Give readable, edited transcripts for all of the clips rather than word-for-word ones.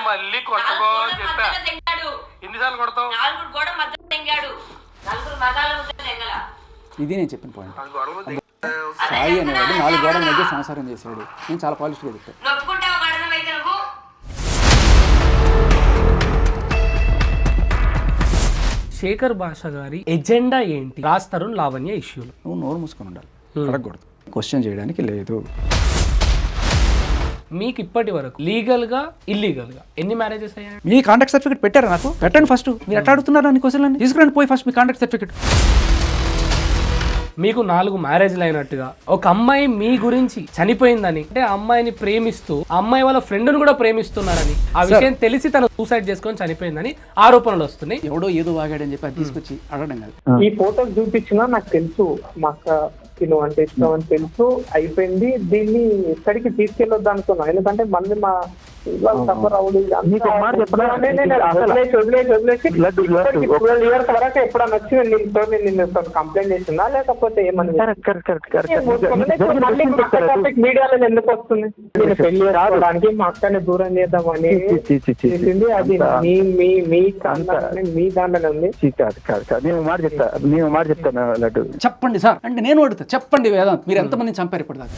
మళ్ళీ కొట్టకో చెప్పా. ఎన్నిసార్లు కొడతావు? ఇది నేను చెప్పిన పాయింట్. సాయి అనేవాడు 4 గోడల మధ్య సంసారం చేశాడు. నేను చాలా పాలిష్గా చెప్పాను. శేఖర్ భాష గారి ఎజెండా ఏంటి రాజ్ తరుణ్ లావణ్య ఇష్యూలో? నువ్వు నోరు మూసుకొని ఉండాలి, అడగకూడదు, క్వశ్చన్ చేయడానికి లేదు. మీకు ఇప్పటి వరకు లీగల్ గా ఇల్లీగల్ గా ఎన్ని మ్యారేజెస్ అయ్యాయి? మీ కాంటాక్ట్ సర్టిఫికేట్ పెట్టారా? నాకు పెట్టండి ఫస్ట్. మీరు ఎట్లా అడుగుతున్నారు అన్ని క్వశ్చన్లు? తీసుకురండి పోయి ఫస్ట్ మీ కాంటాక్ట్ సర్టిఫికేట్. మీకు 4 మ్యారేజ్లు అయినట్టుగా ఒక అమ్మాయి మీ గురించి చనిపోయిందని, అంటే ఆ అమ్మాయిని ప్రేమిస్తూ ఆ అమ్మాయి వాళ్ళ ఫ్రెండ్ను కూడా ప్రేమిస్తున్నారని, ఆ విషయం తెలిసి తను సూసైడ్ చేసుకొని చనిపోయిందని ఆరోపణలు వస్తున్నాయి. ఎవడో ఏదో వాగాడని చెప్పి అది తీసుకొచ్చి అడగడం కాదు. ఈ ఫోటోస్ చూపించినా నాకు తెలుసు, మా అక్కకి అంటే ఇష్టం అని తెలుసు, అయిపోయింది. దీన్ని ఎక్కడికి తీసుకెళ్ళొద్దు అనుకున్నాను, ఎందుకంటే మళ్ళీ మా సఫర్ అవుడు వరకు ఎప్పుడన్నా వచ్చి నేను కంప్లైంట్ చేస్తున్నా లేకపోతే ఏమని మీడియాలో ఎందుకు వస్తుంది? నేను పెళ్లి రావడానికి మా అక్కని దూరం చేద్దామని చేసింది. అది మీ దాంట్లోనే ఉంది. నేను మాట చెప్తాను లడ్డు. చెప్పండి సార్ అంటే నేను అడుగుతా, చెప్పండి వేదాంత్, మీరు ఎంతమందిని చంపారు ఇప్పటిదాకా?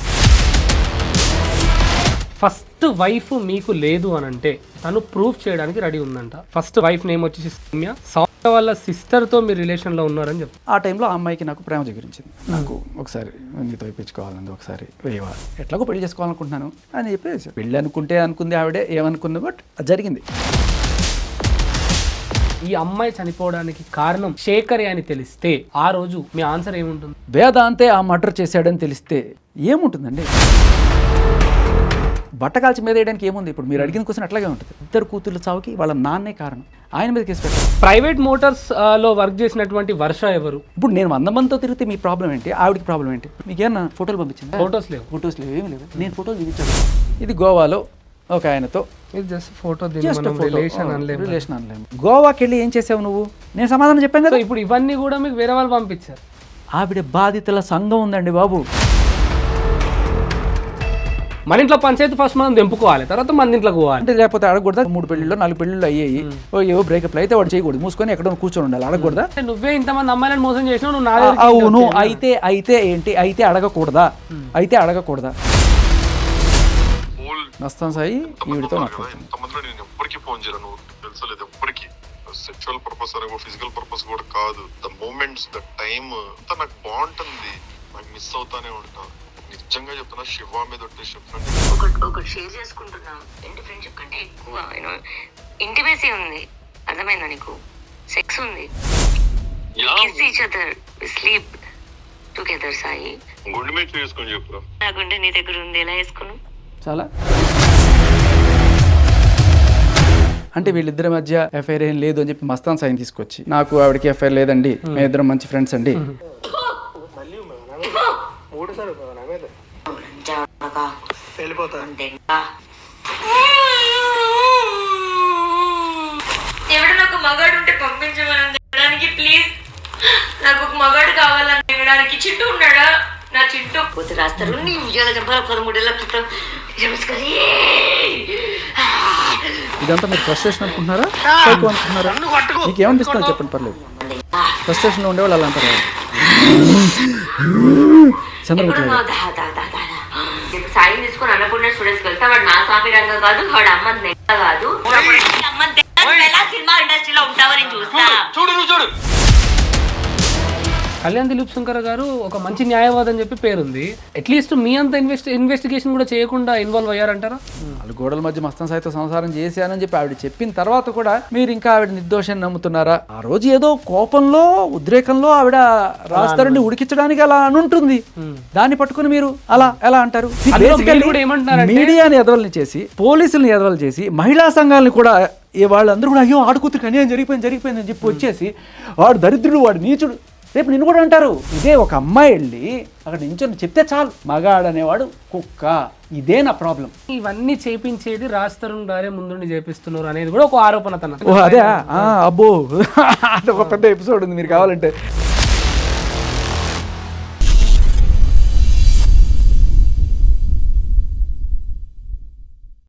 ఫస్ట్ వైఫ్ మీకు లేదు అని అంటే తను ప్రూఫ్ చేయడానికి రెడీ ఉందంట. ఫస్ట్ వైఫ్ నేమ్ వచ్చేసి సౌమ్య. సౌమ్య వాళ్ళ సిస్టర్ తో మీరు రిలేషన్ లో ఉన్నారని చెప్తారు. ఆ టైంలో ఆ అమ్మాయికి నాకు ప్రేమ జగరించింది. నాకు ఒకసారి నీతో ఇప్పించుకోవాలని, ఒకసారి వేయవాలి, ఎట్లాగో పెళ్లి చేసుకోవాలనుకుంటున్నాను అని చెప్పేసి పెళ్ళి అనుకుంది ఆవిడే, ఏమనుకుంది, బట్ జరిగింది. ఈ అమ్మాయి చనిపోవడానికి కారణం శేఖరే అని తెలిస్తే ఆ రోజు మీ ఆన్సర్ ఏముంటుంది? వేదాంతే ఆ మర్డర్ చేశాడని తెలిస్తే ఏముంటుందండి? బట్టకాల్చి మీద వేయడానికి ఏముంది? ఇప్పుడు మీరు అడిగిన క్వశ్చన్ అట్లాగే ఉంటుంది. 2 కూతుర్ల చావుకి వాళ్ళ నాన్నే కారణం, ఆయన మీద కేసు పెట్టారు. ప్రైవేట్ మోటార్స్ లో వర్క్ చేసినటువంటి వర్ష ఎవరు? ఇప్పుడు నేను 100 మందితో తిరిగితే మీ ప్రాబ్లం ఏంటి? ఆవిడకి ప్రాబ్లం ఏంటి? మీకేమన్నా ఫోటోలు పంపించింది? ఫోటోస్ లేవు. ఫోటోస్ లేవు, ఏమి లేవు. నేను ఫోటోలు చూపించాను. ఇది గోవాలో ఒక ఆయనతో ఇది జస్ట్ ఫోటో, రిలేషన్ అనలేము. గోవాకి వెళ్ళి ఏం చేసావు నువ్వు? నేను సమాధానం చెప్పాను కదా. ఇప్పుడు ఇవన్నీ కూడా మీకు వేరే వాళ్ళు పంపించారు. ఆవిడ బాధితుల సంఘం ఉందండి బాబు. మన ఇంట్లో పంచాయతీ ఫస్ట్ మనం తెంపుకోవాలి, తర్వాత మన ఇంట్లోకి పోవాలి. అంటే లేకపోతే అడగకూడదా? 3 పెళ్ళిళ్ళు 4 పెళ్ళిళ్ళు అయ్యాయి, ఏవో బ్రేకప్ అయితే వాడు చేయకూడదు, మూసుకొని ఎక్కడ కూర్చొని ఉండాలి, అడగకూడదా? నువ్వే ఇంతమంది అమ్మాయిలను మోసం చేసినావు, నువ్వు నా అవును. అయితే ఏంటి? అయితే అడగకూడదా? అయితే అడగకూడదా? నస్తాను సాయి ఈవిడితో నేను ఎప్పటికీ ఫోన్ చేయను, నువ్వు తెలుసలేదు ఎప్పటికీ. సెక్షువల్ పర్పస్ అని ఫిజికల్ పర్పస్ కూడా కాదు. ద మూమెంట్స్, ద టైమ్ అంతా నాకు బాగుంటుంది, నాకు మిస్ అవుతానే ఉంటా. నిజంగా చెప్తున్నా, శివ మీద ఒకటి షేర్ చేసుకుంటున్నాం. ఇంటి ఫ్రెండ్షిప్ కంటే ఎక్కువ ఇంటిమేసీ ఉంది, అర్థమైందా నీకు? సెక్స్ ఉంది, kiss each other, sleep together. Sai గుండె మీద చేసుకొని చెప్పు. నా గుండె నీ దగ్గర ఉంది, ఎలా వేసుకును? చాలా అంటే వీళ్ళిద్దరి మధ్య ఎఫ్ఐఆర్ ఏం లేదు అని చెప్పి మస్తాన్ సాయిని తీసుకొచ్చి, నాకు ఆవిడకి ఎఫ్ఐఆర్ లేదండి, మేము ఇద్దరం మంచి ఫ్రెండ్స్ అండి. ఎవడు నాకు మగాడు ఉంటే పంపించమని ప్లీజ్, నాకు ఒక మగాడు కావాలని తినడానికి. చింటూ ఉన్నాడా? నా చింటూ పోతే రాస్తారు. నీ ఉద్యోగాలు చంపాలి 13 ఏళ్ళ క్రితం. ఇదంతా మీరు ఫ్రస్ట్రేషన్ అనుకుంటున్నారా, సైకో అనుకుంటున్నారా? మీకు ఏమనిపిస్తుంది చెప్పండి, పర్లేదు. ఫ్రస్ట్రేషన్లో ఉండేవాళ్ళు అలా అంటారు. చంద్రబాబు సాయం తీసుకొని అన్నపూర్ణ స్టూడెంట్స్కి వెళ్తా, వాడు నా స్వామి రంగ కాదు, వాడు అమ్మ నెక్క కాదు. సినిమా ఇండస్ట్రీలో ఉంటావా నేను చూస్తా. చూడు కళ్యాణ్ దిలీప్ శంకర్ గారు ఒక మంచి న్యాయవాది అని చెప్పి పేరుంది. అట్లీస్ట్ మీ అంత ఇన్వెస్టిగేషన్ కూడా చేయకుండా ఇన్వాల్వ్ అయ్యారంటారా? 4 గోడల మధ్య మస్తాన్ సాయితో సంసారం చేశానని చెప్పి ఆవిడ చెప్పిన తర్వాత కూడా మీరు ఇంకా ఆవిడ నిర్దోషాన్ని నమ్ముతున్నారా? ఆ రోజు ఏదో కోపంలో, ఉద్రేకంలో ఆవిడ రాస్తారని ఉడికించడానికి అలా అనుంటుంది. దాన్ని పట్టుకుని మీరు అలా ఎలా అంటారు? మీడియాని ఎదవల్ని చేసి, పోలీసుల్ని ఎదవలు చేసి, మహిళా సంఘాలను కూడా వాళ్ళందరూ కూడా అయ్యో ఆడుకూతురికి అన్యాయం జరిగిపోయింది అని చెప్పి వచ్చేసి, వాడు దరిద్రుడు, వాడు నీచుడు, రేపు నిన్ను కూడా అంటారు. ఇదే ఒక అమ్మాయి వెళ్ళి అక్కడ నించొని చెప్తే చాలు, మగాడనేవాడు కుక్క. ఇదే నా ప్రాబ్లం. ఇవన్నీ చేపించేది రాజ్ తరుణ్ గారే ముందుండి చేపిస్తున్నారు అనేది కూడా ఒక ఆరోపణ తన. అదే అబ్బో అదొక పెద్ద ఎపిసోడ్ ఉంది, మీరు కావాలంటే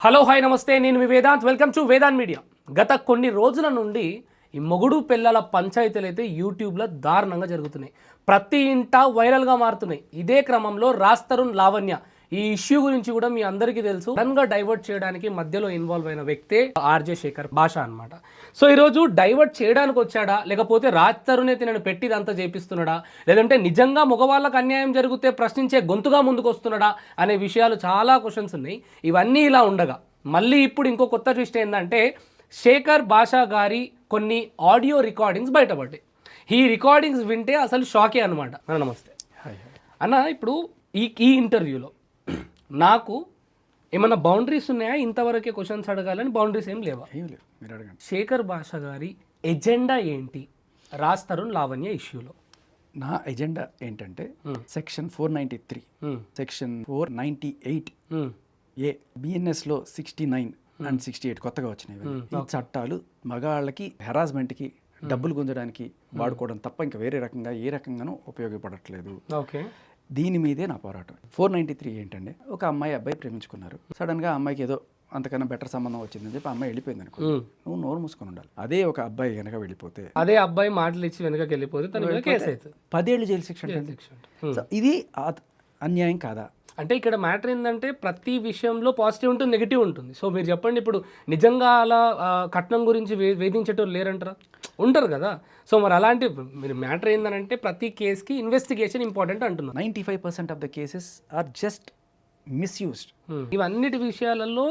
హలో హాయ్ నమస్తే, నేను మీ Vedant. Welcome to Vedant media. గత కొన్ని రోజుల నుండి ఈ మొగుడు పిల్లల పంచాయతీలు అయితే యూట్యూబ్లో దారుణంగా జరుగుతున్నాయి. ప్రతి ఇంట వైరల్గా మారుతున్నాయి. ఇదే క్రమంలో రాజ్ తరుణ్ లావణ్య ఈ ఇష్యూ గురించి కూడా మీ అందరికీ తెలుసు. సడన్గా డైవర్ట్ చేయడానికి మధ్యలో ఇన్వాల్వ్ అయిన వ్యక్తే ఆర్జే శేఖర్ భాష అన్నమాట. సో ఈరోజు డైవర్ట్ చేయడానికి వచ్చాడా, లేకపోతే రాజ్ తరుణ్ తినను పెట్టి ఇదంతా చేపిస్తున్నాడా, లేదంటే నిజంగా మగవాళ్ళకు అన్యాయం జరిగితే ప్రశ్నించే గొంతుగా ముందుకు వస్తున్నాడా అనే విషయాలు చాలా క్వశ్చన్స్ ఉన్నాయి. ఇవన్నీ ఇలా ఉండగా మళ్ళీ ఇప్పుడు ఇంకో కొత్త ట్విస్ట్ ఏంటంటే శేఖర్ భాష గారి కొన్ని ఆడియో రికార్డింగ్స్ బయటపడ్డాయి. ఈ రికార్డింగ్స్ వింటే అసలు షాకే అనమాట. నమస్తే అన్న, ఇప్పుడు ఈ ఇంటర్వ్యూలో నాకు ఏమన్నా బౌండరీస్ ఉన్నాయా? ఇంతవరకే క్వశ్చన్స్ అడగాలని బౌండరీస్ ఏం లేవా? మీరు అడగండి. శేఖర్ భాష గారి ఎజెండా ఏంటి రాజ్ తరుణ్ లావణ్య ఇష్యూలో? నా ఎజెండా ఏంటంటే సెక్షన్ 493, సెక్షన్ 498 ఏ, బిఎన్ఎస్లో 69 అండ్ 68 కొత్తగా వచ్చినాయి. ఈ చట్టాలు మగాళ్ళకి హెరాస్మెంట్కి డబ్బులు గుంజడానికి వాడుకోవడం తప్ప ఇంకా వేరే రకంగా ఏ రకంగానూ ఉపయోగపడట్లేదు. ఓకే, దీని మీదే నా పోరాటం. 493 ఏంటంటే, ఒక అమ్మాయి అబ్బాయి ప్రేమించుకున్నారు. సడన్గా అమ్మాయికి ఏదో అంతకన్నా బెటర్ సంబంధం వచ్చిందని చెప్పి అమ్మాయి వెళ్ళిపోయింది అనుకో, నువ్వు నోరు మూసుకొని ఉండాలి. అదే ఒక అబ్బాయి కనుక వెళ్ళిపోతే, అదే అబ్బాయి మాటలు ఇచ్చి వెనకకి వెళ్ళిపోతే తన మీద కేసు అవుతుంది. 10 ఏళ్ళు జైలు శిక్ష ఉంటుంది. సో ఇది అన్యాయం కాదా? అంటే ఇక్కడ మ్యాటర్ ఏంటంటే ప్రతి విషయంలో పాజిటివ్ ఉంటుంది, నెగిటివ్ ఉంటుంది. సో మీరు చెప్పండి, ఇప్పుడు నిజంగా అలా కట్నం గురించి వేధించేటోళ్ళు లేరంటారా? ఉంటారు కదా. సో మరి అలాంటి మీరు మ్యాటర్ ఏంటంటే ప్రతి కేసుకి ఇన్వెస్టిగేషన్ ఇంపార్టెంట్ అంటున్నారు. 95% of the cases are just misused. ఇవన్నిటి విషయాలలో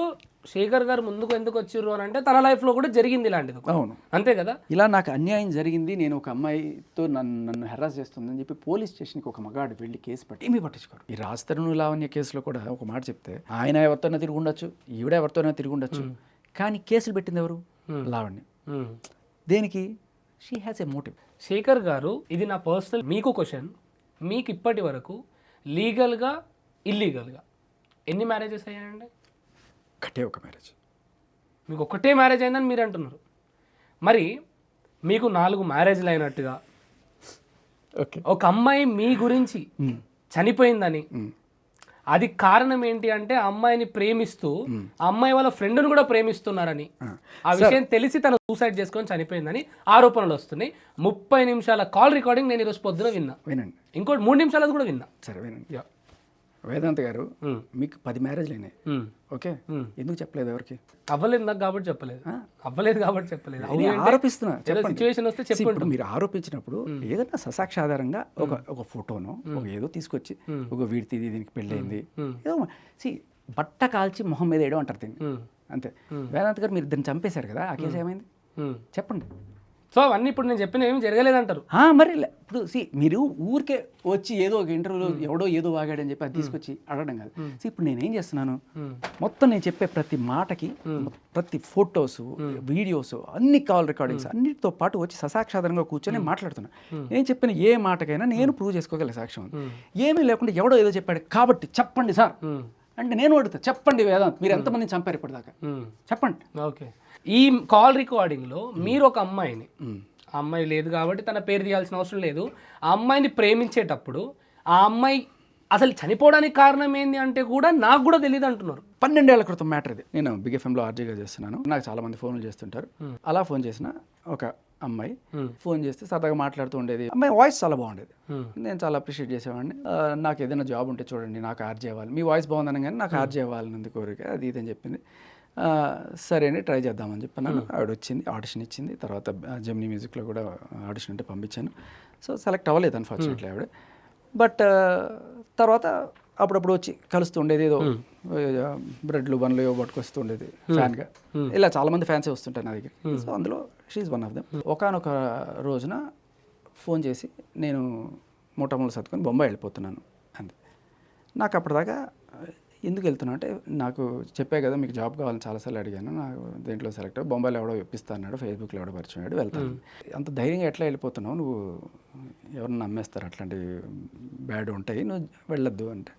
శేఖర్ గారు ముందుకు ఎందుకు వచ్చారు అని అంటే తన లైఫ్లో కూడా జరిగింది ఇలాంటిది. అవును, అంతే కదా. ఇలా నాకు అన్యాయం జరిగింది, నేను ఒక అమ్మాయితో నన్ను హెరాస్ చేస్తుందని చెప్పి పోలీస్ స్టేషన్కి ఒక మగాడు వెళ్ళి కేసు పెట్టి ఏమీ పట్టించుకోరు. ఈ రాజ్ తరుణ్ లావణ్య కేసులో కూడా ఒక మాట చెప్తే, ఆయన ఎవరితోనే తిరిగి ఉండొచ్చు, ఈవిడ ఎవరితోనే తిరిగి ఉండొచ్చు, కానీ కేసులు పెట్టింది ఎవరు? లావణ్య. దేనికి? She has a motive. Shekhar garu, ఇది నా పర్సనల్ మీకు క్వశ్చన్, మీకు ఇప్పటి వరకు లీగల్గా ఇల్లీగల్గా ఎన్ని మ్యారేజెస్ అయ్యాయండి? ఒకటే ఒక మ్యారేజ్. మీకు ఒకటే మ్యారేజ్ అయిందని మీరు అంటున్నారు. మరి మీకు 4 మ్యారేజ్లు అయినట్టుగా ఓకే, ఒక అమ్మాయి మీ గురించి చనిపోయిందని, అది కారణం ఏంటి అంటే ఆ అమ్మాయిని ప్రేమిస్తూ ఆ అమ్మాయి వాళ్ళ ఫ్రెండ్ను కూడా ప్రేమిస్తున్నారని, ఆ విషయం తెలిసి తను సూసైడ్ చేసుకొని చనిపోయిందని ఆరోపణలు వస్తున్నాయి. 30 నిమిషాల కాల్ రికార్డింగ్ నేను ఈరోజు పొద్దున విన్నా. వినండి. ఇంకోటి 3 నిమిషాలది కూడా విన్నా. సరే వినండి. వేదాంత్ గారు, మీకు 10 మ్యారేజ్లు అయినాయి. ఓకే, ఎందుకు చెప్పలేదు ఎవరికి? అవ్వలేదు నాకు కాబట్టి చెప్పలేదు, అవ్వలేదు కాబట్టి చెప్పలేదు. ఆరోపిస్తున్నా, సిచ్యువేషన్ వస్తే చెప్పండి. మీరు ఆరోపించినప్పుడు ఏదైనా ససాక్షి ఆధారంగా ఒక ఫోటోను ఒక ఏదో తీసుకొచ్చి, ఒక వీడిది దీనికి పెళ్ళయింది ఏదో బట్ట కాల్చి మొహం మీద వేయడం అంటారు దీన్ని, అంతే. వేదాంత్ గారు, మీరు దాన్ని చంపేశారు కదా, ఆ కేసు ఏమైంది చెప్పండి. సో అవన్నీ ఇప్పుడు నేను చెప్పిన ఏమి జరగలేదంటారు. మరి ఇప్పుడు మీరు ఊరికే వచ్చి ఏదో ఒక ఇంటర్వ్యూలో ఎవడో ఏదో వాగాడని చెప్పి అది తీసుకొచ్చి అడగడం కాదు. ఇప్పుడు నేనేం చేస్తున్నాను, మొత్తం నేను చెప్పే ప్రతి మాటకి ప్రతి ఫొటోస్, వీడియోస్, అన్ని కాల్ రికార్డింగ్స్ అన్నిటితో పాటు వచ్చి ససాక్షాధారంగా కూర్చొని మాట్లాడుతున్నా. నేను చెప్పిన ఏ మాటకైనా నేను ప్రూవ్ చేసుకోగల సాక్ష్యం ఉంది. ఏమీ లేకుండా ఎవడో ఏదో చెప్పాడు కాబట్టి చెప్పండి సార్ అంటే నేను అడుగుతా, చెప్పండి వేదాంత్, మీరు ఎంతమందిని చంపారు ఇప్పటిదాకా చెప్పండి. ఓకే, ఈ కాల్ రికార్డింగ్లో మీరు ఒక అమ్మాయిని, ఆ అమ్మాయి లేదు కాబట్టి తన పేరు తీయాల్సిన అవసరం లేదు, ఆ అమ్మాయిని ప్రేమించేటప్పుడు ఆ అమ్మాయి అసలు చనిపోవడానికి కారణం ఏంది అంటే కూడా నాకు కూడా తెలియదు అంటున్నారు. 12 ఏళ్ల క్రితం మ్యాటర్ ఇది. నేను బిగ్ ఎఫ్ఎంలో ఆర్జేగా చేస్తున్నాను. నాకు చాలా మంది ఫోన్లు చేస్తుంటారు. అలా ఫోన్ చేసిన ఒక అమ్మాయి ఫోన్ చేస్తే సరదాగా మాట్లాడుతూ ఉండేది. అమ్మాయి వాయిస్ చాలా బాగుండేది, నేను చాలా అప్రిషియేట్ చేసేవాడిని. నాకు ఏదైనా జాబ్ ఉంటే చూడండి, నాకు ఆర్జే అవ్వాలి, మీ వాయిస్ బాగుందని కానీ నాకు ఆర్జే అవ్వాలన్నది కోరిక, అది ఇదని చెప్పింది. సరే అండి, ట్రై చేద్దామని చెప్పన్నాను. ఆవిడ వచ్చింది, ఆడిషన్ ఇచ్చింది. తర్వాత జెమినీ మ్యూజిక్లో కూడా ఆడిషన్ అంటే పంపించాను. సో సెలెక్ట్ అవ్వలేదు అన్ఫార్చునేట్లీ ఆవిడ. బట్ తర్వాత అప్పుడప్పుడు వచ్చి కలుస్తూ ఉండేది, ఏదో బ్రెడ్లు బన్లు ఏవో పట్టుకొస్తూ ఉండేది ఫ్యాన్గా. ఇలా చాలామంది ఫ్యాన్సే వస్తుంటారు నా దగ్గర. సో అందులో షీఈ్ వన్ ఆఫ్ దెమ్. ఒకానొక రోజున ఫోన్ చేసి, నేను మూటములు సర్దుకొని బొంబాయి వెళ్ళిపోతున్నాను అంది. నాకు అప్పటిదాకా ఎందుకు వెళ్తున్నా అంటే, నాకు చెప్పే కదా మీకు జాబ్ కావాలని చాలాసార్లు అడిగాను, నాకు దేంట్లో సెలెక్ట్ అయ్యి బొంబాయిలో ఎవడో ఇప్పిస్తా అన్నాడు, ఫేస్బుక్లో ఎవడో పరిచయం అయ్యాడు, వెళ్తాను. అంత ధైర్యంగా ఎట్లా వెళ్ళిపోతున్నావు నువ్వు, ఎవరన్నా నమ్మేస్తారు, అట్లాంటి బ్యాడ్ ఉంటాయి, నువ్వు వెళ్ళొద్దు అంటే.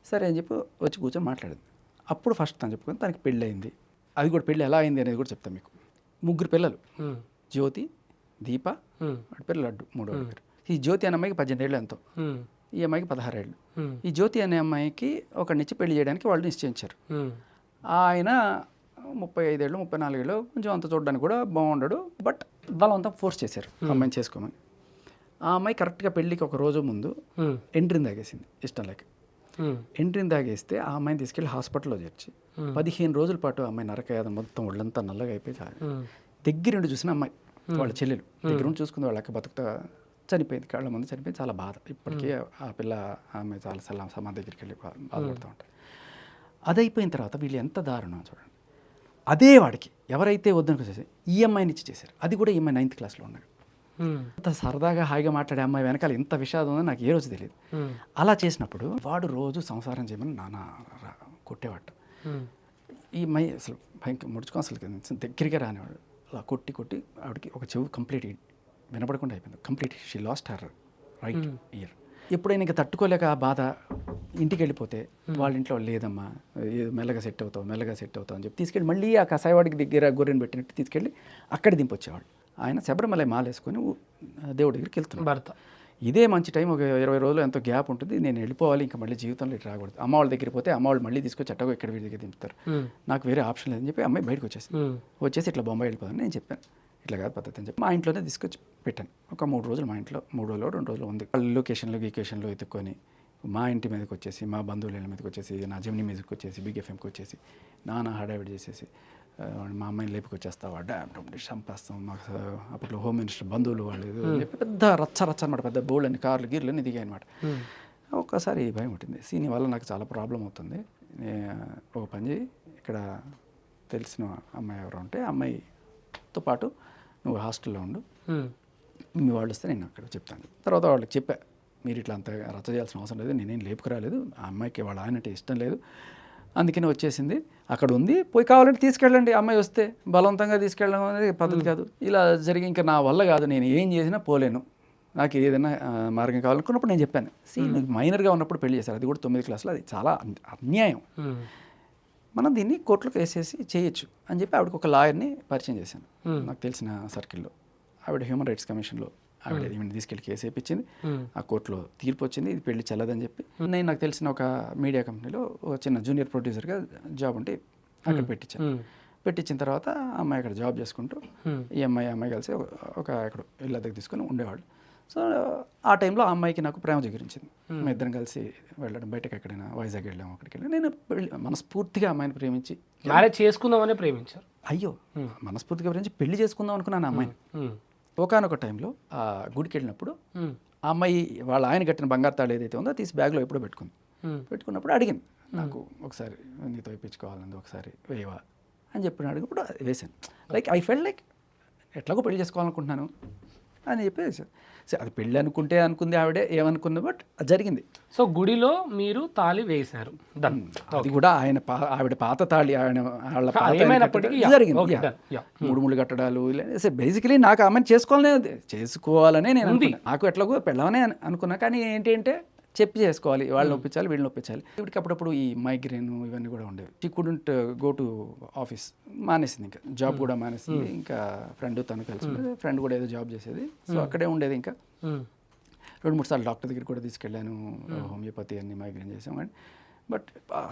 సరే అని చెప్పి వచ్చి కూర్చొని మాట్లాడింది. అప్పుడు ఫస్ట్ తను చెప్పుకొని తనకి పెళ్ళి అయింది. అది కూడా పెళ్ళి ఎలా అయింది అనేది కూడా చెప్తాను మీకు. 3 పిల్లలు, జ్యోతి, దీప, వాడి పేరు లడ్డు, 3వ పేరు. ఈ జ్యోతి అనే అమ్మాయికి 18 ఏళ్ళు ఎంతో, ఈ అమ్మాయికి 16 ఏళ్ళు. ఈ జ్యోతి అనే అమ్మాయికి ఒకనిచ్చి పెళ్లి చేయడానికి వాళ్ళు నిశ్చయించారు. ఆయన 35 ఏళ్ళు 34 ఏళ్ళు కొంచెం అంత చూడడానికి కూడా బాగుండడు. బట్ బలవంతం ఫోర్స్ చేశారు అమ్మాయిని చేసుకోమని. ఆ అమ్మాయి కరెక్ట్గా పెళ్ళికి ఒక రోజు ముందు ఎంట్రీని తాగేసింది ఇష్టం లేక. ఎంట్రీని తాగేస్తే ఆ అమ్మాయిని తీసుకెళ్ళి హాస్పిటల్లో చేర్చి 15 రోజుల పాటు ఆ అమ్మాయి నరకయాదం మొత్తం ఒళ్ళంతా నల్లగా అయిపోయి దగ్గరుండి చూసిన అమ్మాయి వాళ్ళ చెల్లెలు దగ్గరుండి చూసుకుంది. వాళ్ళ అక్క బతుకుతా చనిపోయింది, కాళ్ళ ముందు చనిపోయింది. చాలా బాధ. ఇప్పటికీ ఆ పిల్ల ఆ అమ్మాయి చాలా సమాధి దగ్గరికి వెళ్ళి బాధపడుతూ ఉంటాయి. అది అయిపోయిన తర్వాత వీళ్ళు ఎంత దారుణం చూడండి. అదే వాడికి ఎవరైతే వద్దనుకొచ్చేసి ఈఎంఐని ఇచ్చి చేశారు. అది కూడా ఈఎంఐ 9th క్లాస్లో ఉన్నాడు. అంత సరదాగా హాయిగా మాట్లాడే అమ్మాయి వెనకాల ఎంత విషాదం ఉందో నాకు ఏ రోజు తెలియదు. అలా చేసినప్పుడు వాడు రోజు సంసారం చేయమని నాన్న కొట్టేవాడు. ఈ అమ్మాయి అసలు భయంకర ముడుచుకొని అసలు దగ్గరికి రానివాడు. అలా కొట్టి ఆవిడకి ఒక చెవు కంప్లీట్ వినపడకుండా అయిపోయింది. Complete she lost her right year. ఎప్పుడైనా ఇంకా తట్టుకోలేక ఆ బాధ ఇంటికి వెళ్ళిపోతే వాళ్ళ ఇంట్లో లేదమ్మా మెల్లగా సెట్ అవుతావు అని చెప్పి తీసుకెళ్ళి మళ్ళీ ఆ కసాయవాడికి దగ్గర గొర్రెని పెట్టినట్టు తీసుకెళ్ళి అక్కడ దింపొచ్చేవాళ్ళు. ఆయన శబరిమల మాలేసుకొని దేవుడి దగ్గరికి వెళ్తున్నాడు భర్త. ఇదే మంచి టైం, ఒక 20 రోజులు ఎంతో గ్యాప్ ఉంటుంది. నేను వెళ్ళిపోవాలి, ఇంకా మళ్ళీ జీవితంలో ఇటు రాకూడదు. అమ్మ వాళ్ళ దగ్గరికి పోతే అమ్మ వాళ్ళు మళ్ళీ తీసుకొచ్చి అట్టగో ఇక్కడ వీడి దగ్గర దింపుతారు. నాకు వేరే ఆప్షన్ లేదని చెప్పి అమ్మాయి బయటకు వచ్చేసి ఇట్లా బొంబాయి వెళ్ళిపోదని నేను చెప్పాను. ఇట్లా కాదు పద్ధతి అని చెప్పి మా ఇంట్లోనే తీసుకొచ్చి పెట్టాను. ఒక 3 రోజులు మా ఇంట్లో 3 రోజులు 2 రోజులు ఉంది. లొకేషన్లో ఎత్తుక్కొని మా ఇంటి మీదకి వచ్చేసి, మా బంధువుల మీదకి వచ్చేసి, నా జమిని మీదకి వచ్చేసి, బిగ్ ఎఫ్ఎంకి వచ్చేసి నానా హడావిడి చేసేసి మా అమ్మాయిని లేపుకొచ్చేస్తావా చంపేస్తాం. మాకు అప్పట్లో హోమ్ మినిస్టర్ బంధువులు వాళ్ళు చెప్పి పెద్ద రచ్చ అనమాట. పెద్ద బోల్డ్ అని కార్లు గీర్లు దిగాయి అనమాట. ఒక్కసారి భయం ఉంటుంది. సీని వల్ల నాకు చాలా ప్రాబ్లం అవుతుంది. ఒక పని చేయి, ఇక్కడ తెలిసిన అమ్మాయి ఎవరు ఉంటే అమ్మాయితో పాటు నువ్వు హాస్టల్లో ఉండు, మీ వాళ్ళు వస్తే నేను అక్కడ చెప్తాను. తర్వాత వాళ్ళకి చెప్పా, మీరు ఇట్లా అంత రచ్చ చేయాల్సిన అవసరం లేదు, నేనేం లేపుకురాలేదు, ఆ అమ్మాయికి వాళ్ళ ఆయనంటే ఇష్టం లేదు, అందుకని వచ్చేసింది, అక్కడ ఉంది, పోయి కావాలంటే తీసుకెళ్ళండి. అమ్మాయి వస్తే బలవంతంగా తీసుకెళ్ళడం అనేది పద్ధతి కాదు. ఇలా జరిగి ఇంకా నా వల్ల కాదు, నేను ఏం చేసినా పోలేను, నాకు ఏదైనా మార్గం కావాలనుకున్నప్పుడు నేను చెప్పాను. నువ్వు మైనర్గా ఉన్నప్పుడు పెళ్లి చేశారు, అది కూడా 9th క్లాస్లో, అది చాలా అన్యాయం, మనం దీన్ని కోర్టులో వేసేసి చేయొచ్చు అని చెప్పి ఆవిడకి ఒక లాయర్ని పరిచయం చేశాను నాకు తెలిసిన సర్కిల్లో. ఆవిడ హ్యూమన్ రైట్స్ కమిషన్లో ఆవిడ ఈవెంట్ తీసుకెళ్ళి కేసు వేయించింది. ఆ కోర్టులో తీర్పు వచ్చింది, ఇది పెళ్లి చెల్లదని చెప్పి. నేను నాకు తెలిసిన ఒక మీడియా కంపెనీలో ఒక చిన్న జూనియర్ ప్రొడ్యూసర్గా జాబ్ ఉంటే అక్కడ పెట్టించిన తర్వాత అమ్మాయి అక్కడ జాబ్ చేసుకుంటూ ఈ అమ్మాయి కలిసి ఒక అక్కడ ఇళ్ళ దగ్గర తీసుకొని ఉండేవాళ్ళు. సో ఆ టైంలో ఆ అమ్మాయికి నాకు ప్రేమ జగిరించింది. మేము ఇద్దరం కలిసి వెళ్ళడం, బయటకు ఎక్కడైనా వైజాగ్ వెళ్ళాము, అక్కడికి వెళ్ళి నేను మనస్ఫూర్తిగా అమ్మాయిని ప్రేమించి మ్యారేజ్ చేసుకుందామని ప్రేమించారు. అయ్యో మనస్ఫూర్తిగా ప్రేమించి పెళ్లి చేసుకుందాం అనుకున్నాను అమ్మాయిని. ఒకనొక టైంలో ఆ గుడికి వెళ్ళినప్పుడు ఆ అమ్మాయి వాళ్ళ ఆయన కట్టిన బంగారు తాళి ఏదైతే ఉందో తీసి బ్యాగ్లో ఎప్పుడో పెట్టుకున్నప్పుడు అడిగింది, నాకు ఒకసారి నీతో వేయించుకోవాలండి, ఒకసారి వేయవా అని చెప్పిన అడిగినప్పుడు వేసాను. లైక్ ఐ ఫెల్ట్ లైక్ ఎట్లాగో పెళ్లి చేసుకోవాలనుకుంటున్నాను అని చెప్పి వేసాను. సో అది పెళ్ళి అనుకుంది ఆవిడే, ఏమనుకుంది, బట్ అది జరిగింది. సో గుడిలో మీరు తాళి వేశారు, అది కూడా ఆవిడ పాత తాళి, వాళ్ళ జరిగింది. 3 కట్టడాలు. బేసికలీ నాకు ఆమెను చేసుకోవాలనే నేను నాకు ఎట్లాగో పెళ్ళవనే అనుకున్నా. కానీ ఏంటి అంటే చెప్పి చేసుకోవాలి, వాళ్ళని ఒప్పించాలి, వీళ్ళని ఒప్పించాలి. ఇప్పటికి అప్పుడప్పుడు ఈ మైగ్రేన్ ఇవన్నీ కూడా ఉండేవి. She couldn't go to office, మానేసింది, ఇంకా జాబ్ కూడా మానేసింది. ఇంకా ఫ్రెండ్ తను కలిసి ఫ్రెండ్ కూడా ఏదో జాబ్ చేసేది, సో అక్కడే ఉండేది. ఇంకా 2-3 సార్లు డాక్టర్ దగ్గర కూడా తీసుకెళ్ళాను, హోమియోపతి అన్ని మైగ్రేన్ చేసాం. కానీ బట్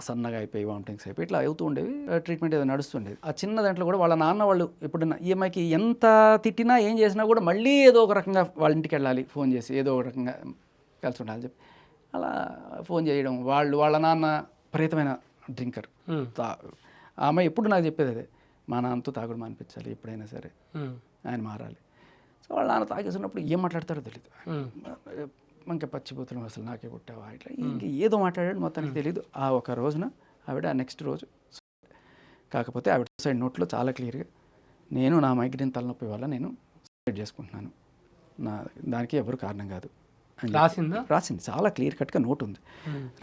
సన్నగా అయిపోయి, వామిటింగ్స్ అయిపోయి ఇట్లా అవుతూ ఉండేవి. ట్రీట్మెంట్ ఏదో నడుస్తుండేది. ఆ చిన్న దాంట్లో కూడా వాళ్ళ నాన్న వాళ్ళు ఎప్పుడన్నా ఈ అమ్మాయికి ఎంత తిట్టినా ఏం చేసినా కూడా మళ్ళీ ఏదో ఒక రకంగా వాళ్ళ ఇంటికి వెళ్ళాలి, ఫోన్ చేసి ఏదో ఒక రకంగా కలిసి ఉండాలని చెప్పి అలా ఫోన్ చేయడం. వాళ్ళ నాన్న విపరీతమైన డ్రింకర్. ఆ అమ్మాయి ఎప్పుడు నాకు చెప్పేది అదే, మా నాన్నతో తాగుడు మానిపించాలి, ఎప్పుడైనా సరే ఆయన మారాలి. సో వాళ్ళ నాన్న తాగేసినప్పుడు ఏం మాట్లాడతారో తెలియదు, ఇంకా పచ్చిపోతున్నాం, అసలు నాకే పుట్టావా, ఇట్లా ఇంక ఏదో మాట్లాడాడు, మొత్తానికి తెలియదు. ఆ ఒక రోజున ఆవిడ నెక్స్ట్ రోజు, కాకపోతే ఆవిడ సూసైడ్ నోట్లో చాలా క్లియర్గా, నేను నా మైగ్రేన్ తలనొప్పి వల్ల నేను సూసైడ్ చేసుకుంటున్నాను, దానికి ఎవరు కారణం కాదు రాసింది. చాలా క్లియర్ కట్గా నోట్ ఉంది.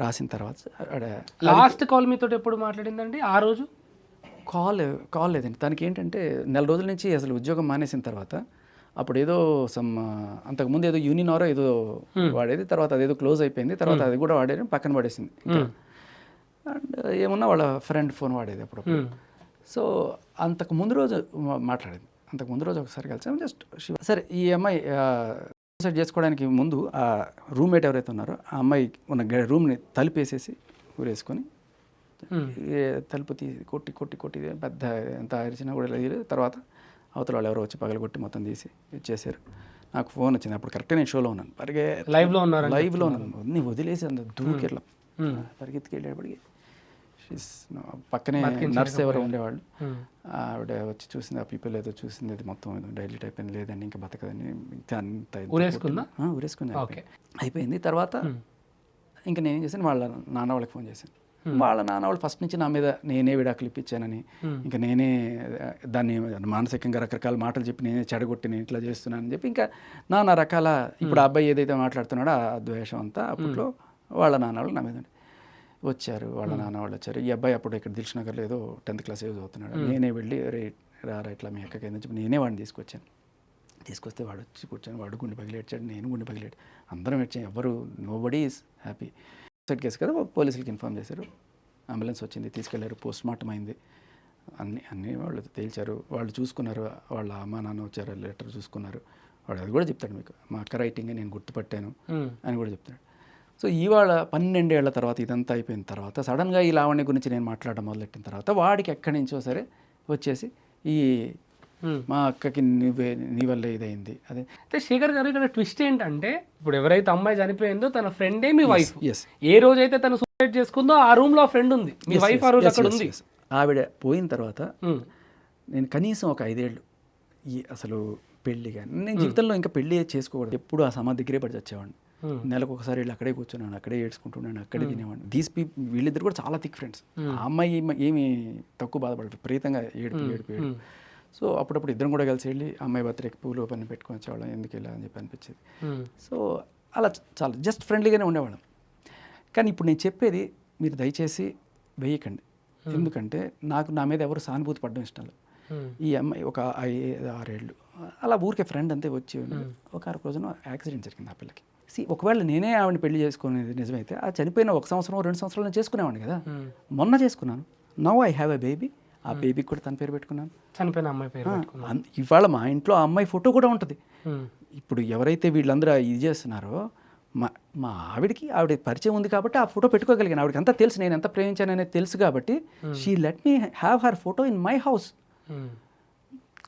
రాసిన తర్వాత లాస్ట్ కాల్ మీతో ఎప్పుడు మాట్లాడిందండి? ఆ రోజు కాల్ లేదండి. తనకి ఏంటంటే 4 రోజుల నుంచి అసలు ఉద్యోగం మానేసిన తర్వాత, అప్పుడు ఏదో అంతకుముందు ఏదో యూనినారో ఏదో వాడేది, తర్వాత అదేదో క్లోజ్ అయిపోయింది, తర్వాత అది కూడా వాడేది పక్కన పడేసింది. అండ్ ఏమన్నా వాళ్ళ ఫ్రెండ్ ఫోన్ వాడేది అప్పుడు. సో అంతకు ముందు రోజు మాట్లాడేది, అంతకు ముందు రోజు ఒకసారి కలిసాము. జస్ట్ సరే ఈ అమ్మాయి సూసైడ్ చేసుకోవడానికి ముందు ఆ రూమ్మేట్ ఎవరైతే ఉన్నారో ఆ అమ్మాయి ఉన్న రూమ్ని తలుపేసేసి ఊరేసుకొని తలుపు తీసి కొట్టి కొట్టి కొట్టి పెద్ద ఎంత అరిచినా కూడా లేదు. తర్వాత అవతల వాళ్ళు ఎవరో వచ్చి పగలగొట్టి మొత్తం తీసి ఇచ్చేసారు. నాకు ఫోన్ వచ్చింది, అప్పుడు కరెక్ట్గా నేను షోలో ఉన్నాను. లైవ్లో ఉన్నాను నీ వదిలేసి అంత దూకెళ్ళాం. పరిగెత్తికి వెళ్ళేప్పటికి పక్కనే నర్స్ ఎవరో ఉండేవాళ్ళు, ఆవిడ వచ్చి చూసింది, ఆ పీపుల్ ఏదో చూసింది, అది మొత్తం డైలీట్ అయిపోయింది, లేదండి ఇంకా బతకదని, అంత ఊరేసుకుంది అయిపోయింది. తర్వాత ఇంకా నేనేం చేశాను, వాళ్ళ నాన్న వాళ్ళకి ఫోన్ చేశాను. వాళ్ళ నాన్న వాళ్ళు ఫస్ట్ నుంచి నా మీద నేనే విడాకులు ఇప్పించానని, ఇంకా నేనే దాన్ని మానసికంగా రకరకాల మాటలు చెప్పి నేనే చెడగొట్టి నేను ఇట్లా చేస్తున్నానని చెప్పి ఇంకా నానా రకాల, ఇప్పుడు ఆ అబ్బాయి ఏదైతే మాట్లాడుతున్నాడో ఆ ద్వేషం అంతా అప్పట్లో వాళ్ళ నాన్న వాళ్ళు నా మీద వచ్చారు. వాళ్ళ నాన్న వాళ్ళు వచ్చారు. ఈ అబ్బాయి అప్పుడు ఇక్కడ దిల్షునగర్లో ఏదో 10th క్లాస్ యూజ్ అవుతున్నాడు. నేనే వెళ్ళి రారా ఇట్లా మీ అక్కకి ఏందని చెప్పి నేనే వాడిని తీసుకొస్తే వాడు వచ్చి కూర్చొని వాడు గుండె పగిలేడ్చాడు, నేను గుండె పగిలేడు, అందరం ఏడ్చాం. ఎవరు nobody is happy. Side case కదా, పోలీసులకి ఇన్ఫార్మ్ చేశారు, అంబులెన్స్ వచ్చింది, తీసుకెళ్లారు, పోస్ట్ మార్టం అయింది, అన్నీ వాళ్ళు తేల్చారు. వాళ్ళు చూసుకున్నారు, వాళ్ళ అమ్మ నాన్న వచ్చారు, లెటర్ చూసుకున్నారు. వాడు అది కూడా చెప్తాడు, మీకు మా అక్క రైటింగ్ నేను గుర్తుపట్టాను అని కూడా చెప్తాడు. సో ఇవాళ 12 ఏళ్ల తర్వాత ఇదంతా అయిపోయిన తర్వాత సడన్గా ఈ లావణ్య గురించి నేను మాట్లాడడం మొదలెట్టిన తర్వాత వాడికి ఎక్కడి నుంచో సరే వచ్చేసి ఈ మా అక్కకి నీ వల్లే ఇదైంది. అదే అయితే శేఖర్ గారు ఇక్కడ ట్విస్ట్ ఏంటంటే, ఇప్పుడు ఎవరైతే అమ్మాయి చనిపోయిందో తన ఫ్రెండే మీ వైఫ్. ఏ రోజైతే తను సూసైడ్ చేసుకుందో ఆ రూమ్ లో ఫ్రెండ్ ఉంది, మీ వైఫ్ ఆ రోజు అక్కడ ఉంది. ఆవిడ పోయిన తర్వాత నేను కనీసం ఒక 5 ఏళ్ళు అసలు పెళ్లి కానీ నేను జీవితంలో ఇంకా పెళ్లి చేసుకోకూడదు, ఎప్పుడు ఆ సమాధి దగ్గరే పడి వచ్చేవాడిని. నెలకు ఒకసారి వెళ్ళి అక్కడే కూర్చున్నాను, అక్కడే ఏడ్చుకుంటున్నాను, అక్కడే తినేవాడిని. వీళ్ళిద్దరు కూడా చాలా థిక్ ఫ్రెండ్స్. ఆ అమ్మాయి ఏమి తక్కువ బాధపడదు, విపరీతంగా ఏడుపు. సో అప్పుడప్పుడు ఇద్దరం కూడా కలిసి వెళ్ళి అమ్మాయి బర్త్డేకి పూలు పని పెట్టుకొని వచ్చేవాళ్ళం, ఎందుకు ఇలా అని చెప్పి అనిపించేది. సో అలా చాలా జస్ట్ ఫ్రెండ్లీగానే ఉండేవాళ్ళం. కానీ ఇప్పుడు నేను చెప్పేది మీరు దయచేసి వేయకండి, ఎందుకంటే నాకు నా మీద ఎవరు సానుభూతి పడడం ఇష్టం లేదు. ఈ అమ్మాయి ఒక 5-6 ఏళ్ళు అలా ఊరికే ఫ్రెండ్ అంతే వచ్చి ఒక 6 రోజున యాక్సిడెంట్ జరిగింది ఆ పిల్లకి. ఒకవేళ నేనే ఆవిడని పెళ్లి చేసుకునేది నిజమైతే ఆ చనిపోయిన 1 సంవత్సరం 2 సంవత్సరాలు నేను చేసుకునేవాడిని కదా. మొన్న చేసుకున్నాను. Now I have a baby. ఆ బేబీకి కూడా తన పేరు పెట్టుకున్నాను, చనిపోయిన అమ్మాయి పేరు. ఇవాళ మా ఇంట్లో ఆ అమ్మాయి ఫోటో కూడా ఉంటుంది. ఇప్పుడు ఎవరైతే వీళ్ళందరూ ఇది చేస్తున్నారో మా ఆవిడకి ఆవిడ పరిచయం ఉంది కాబట్టి ఆ ఫోటో పెట్టుకోగలిగాను. ఆవిడకి అంతా తెలుసు, నేను ఎంత ప్రేమించాననేది తెలుసు కాబట్టి she let me have her photo in my house.